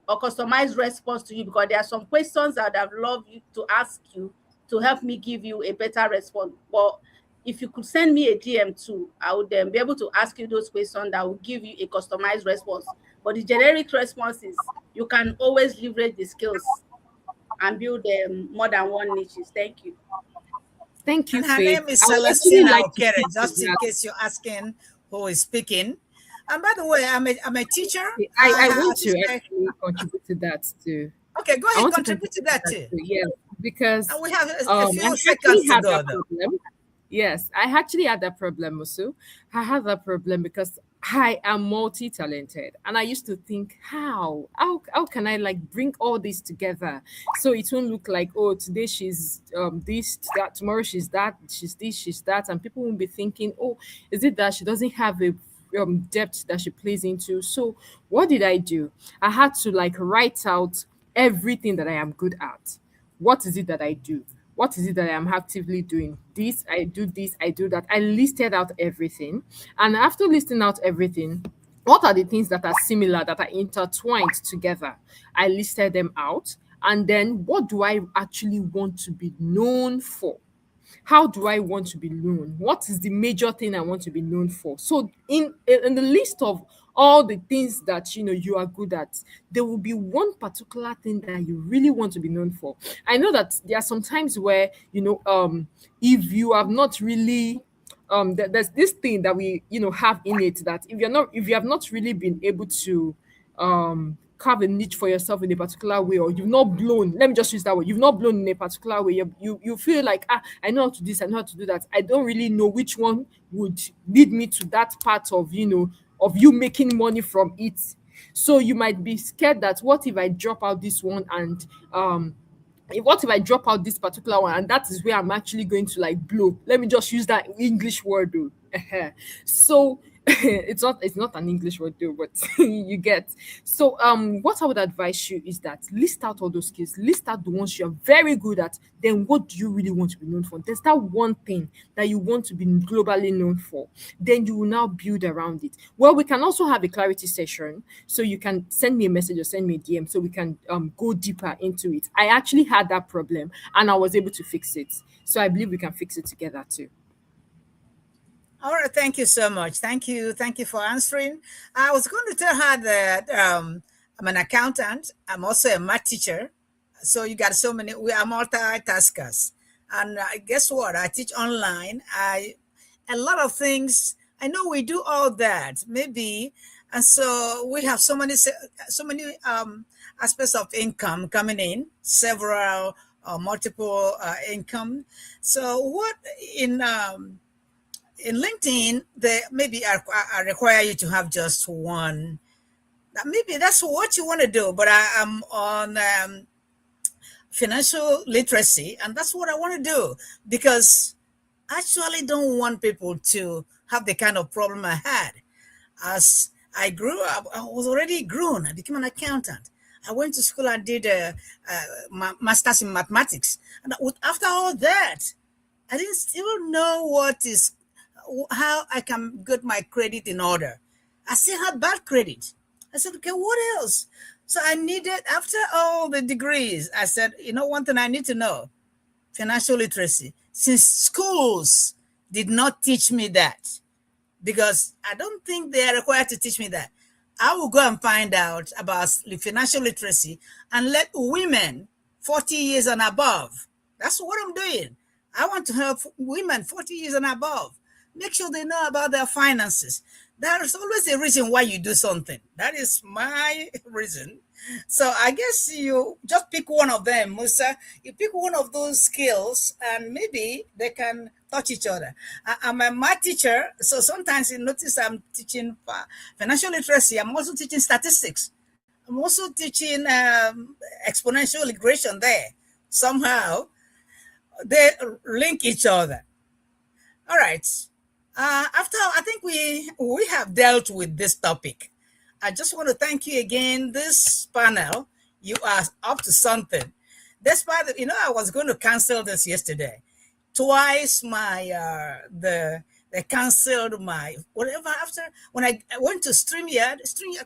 or customized response to you, because there are some questions that I'd love you to ask you to help me give you a better response. But if you could send me a DM too, I would then be able to ask you those questions that will give you a customized response. But the generic response is you can always leverage the skills and build more than one niches. Thank you. Thank you, And her Faith. name is I would actually Celestina like to Okere, speak to just in that. case you're asking who is speaking. And by the way, I'm a teacher. I want to actually contribute to that too. Okay, go I ahead, want to contribute to contribute to that that too. too. Yes, because And we have a I few actually seconds to had go, that though. problem. Yes, I actually had that problem also. I had that problem because I am multi-talented, and I used to think, how can I like bring all this together so it won't look like, oh, today she's this, that, tomorrow she's that, she's this, she's that, and people won't be thinking, oh, is it that she doesn't have a depth that she plays into? So what did I do? I had to like write out everything that I am good at. What is it that I do? What is it that I am actively doing? This, I do that. I listed out everything. And after listing out everything, what are the things that are similar, that are intertwined together? I listed them out. And then what do I actually want to be known for? How do I want to be known? What is the major thing I want to be known for? So in the list of all the things that you are good at, there will be one particular thing that you really want to be known for. I know that there are some times where if you have not really there's this thing that we have in it, that if you have not really been able to carve a niche for yourself in a particular way, or you've not blown, let me just use that word, you've not blown in a particular way, you feel like, I know how to do this, I know how to do that, I don't really know which one would lead me to that part of of you making money from it. So you might be scared that, what if I drop out this one, and what if I drop out this particular one, and that is where I'm actually going to like blow? Let me just use that English word though. So it's not an English word though, but you get. So what I would advise you is that list out all those skills, list out the ones you're very good at. Then what do you really want to be known for? There's that one thing that you want to be globally known for. Then you will now build around it. Well, we can also have a clarity session, so you can send me a message or send me a DM, so we can go deeper into it. I actually had that problem and I was able to fix it. So I believe we can fix it together too. All right, thank you so much. Thank you for answering. I was going to tell her that I'm an accountant. I'm also a math teacher. So you got so many. We are multitaskers, and guess what? I teach online. A lot of things. I know we do all that, maybe, and so we have so many aspects of income coming in, several multiple income. So what in LinkedIn, maybe I require you to have just one. Maybe that's what you want to do, but I am on financial literacy, and that's what I want to do, because I actually don't want people to have the kind of problem I had. As I grew up, I was already grown. I became an accountant. I went to school. I did a master's in mathematics, and after all that, I didn't still know how I can get my credit in order. I still had bad credit. I said, okay, what else? So I needed, after all the degrees, I said, one thing I need to know, financial literacy. Since schools did not teach me that, because I don't think they are required to teach me that, I will go and find out about financial literacy and let women 40 years and above. That's what I'm doing. I want to help women 40 years and above. Make sure they know about their finances. There's always a reason why you do something. That is my reason. So I guess you just pick one of them, Musa. You pick one of those skills, and maybe they can touch each other. I'm a math teacher, so sometimes you notice I'm teaching financial literacy. I'm also teaching statistics. I'm also teaching exponential regression there. Somehow they link each other. All right. After I think we have dealt with this topic. I just want to thank you again. This panel, you are up to something. Despite I was going to cancel this yesterday. Twice they canceled my whatever after when I went to StreamYard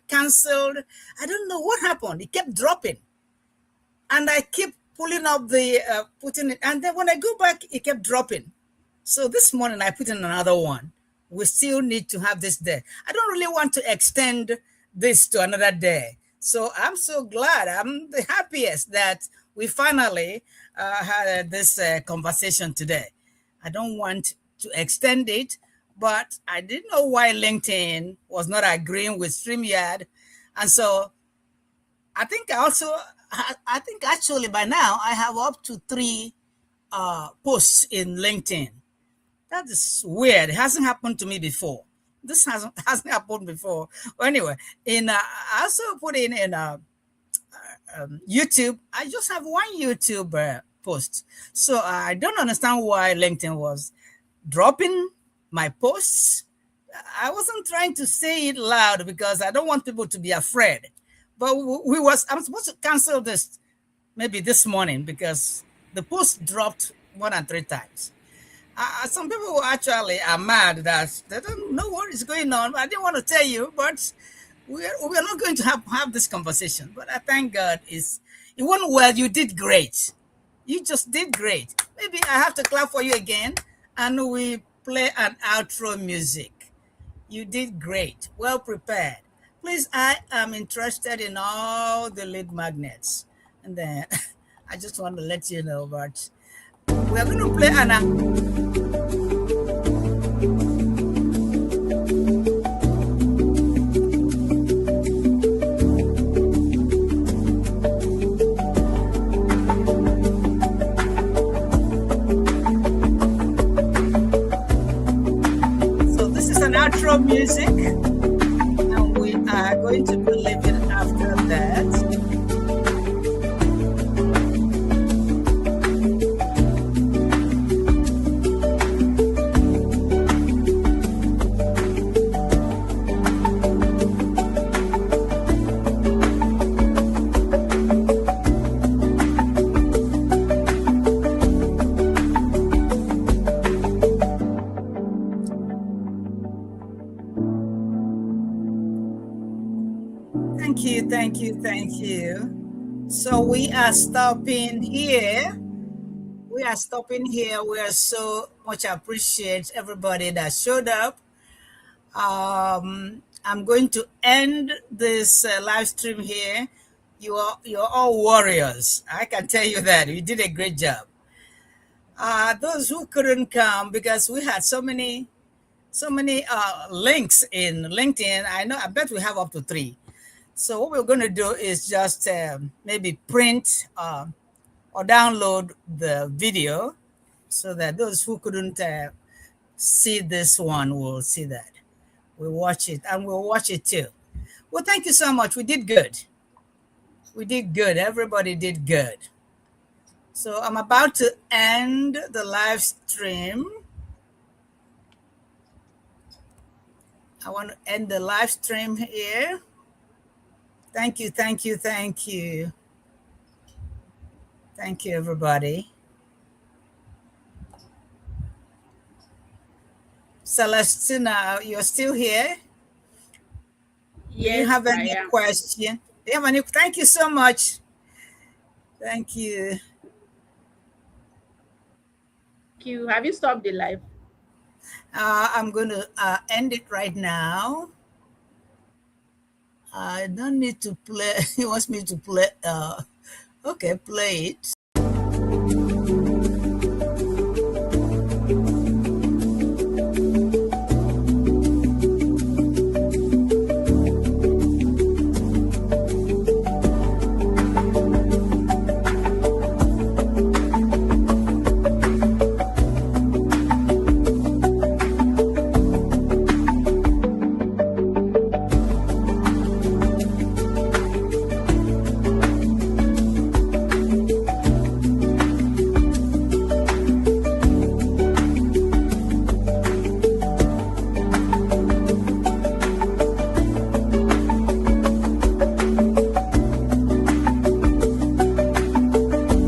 canceled. I don't know what happened. It kept dropping, and I keep pulling up the putting it, and then when I go back, it kept dropping. So this morning I put in another one. We still need to have this day. I don't really want to extend this to another day. So I'm so glad. I'm the happiest that we finally had this conversation today. I don't want to extend it, but I didn't know why LinkedIn was not agreeing with StreamYard. And so I think actually by now I have up to 3 posts in LinkedIn. That is weird. It hasn't happened to me before. This hasn't happened before. Well, anyway, I also put in YouTube. I just have one YouTube post. So I don't understand why LinkedIn was dropping my posts. I wasn't trying to say it loud because I don't want people to be afraid. But I'm supposed to cancel this maybe this morning because the post dropped more than 3 times. Some people actually are mad that they don't know what is going on. I didn't want to tell you, but we're not going to have this conversation. But I thank God it went well. You did great. You just did great. Maybe I have to clap for you again, and we play an outro music. You did great. Well prepared. Please, I am interested in all the lead magnets. And then I just want to let you know, but we're going to play So this is an outro music, and we are going to be leaving after that. Thank you. So we are stopping here. We are so much appreciate everybody that showed up. I'm going to end this live stream here. You're all warriors. I can tell you that. You did a great job. Those who couldn't come because we had so many links in LinkedIn. I bet we have up to 3. So what we're going to do is just maybe print or download the video so that those who couldn't see this one will see that. We'll watch it, and we'll watch it too. Well, thank you so much. We did good. We did good. Everybody did good. So I'm about to end the live stream. I want to end the live stream here. Thank you. Thank you, everybody. Celestina, you're still here? Yes, Do you have any I am. question? Thank you so much. Thank you. Thank you. Have you stopped the live? I'm going to end it right now. I don't need to play. He wants me to play. Okay, play it.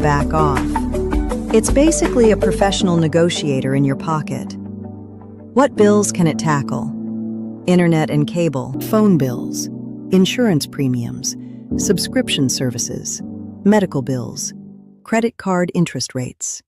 back off. It's basically a professional negotiator in your pocket. What bills can it tackle? Internet and cable, phone bills, insurance premiums, subscription services, medical bills, credit card interest rates.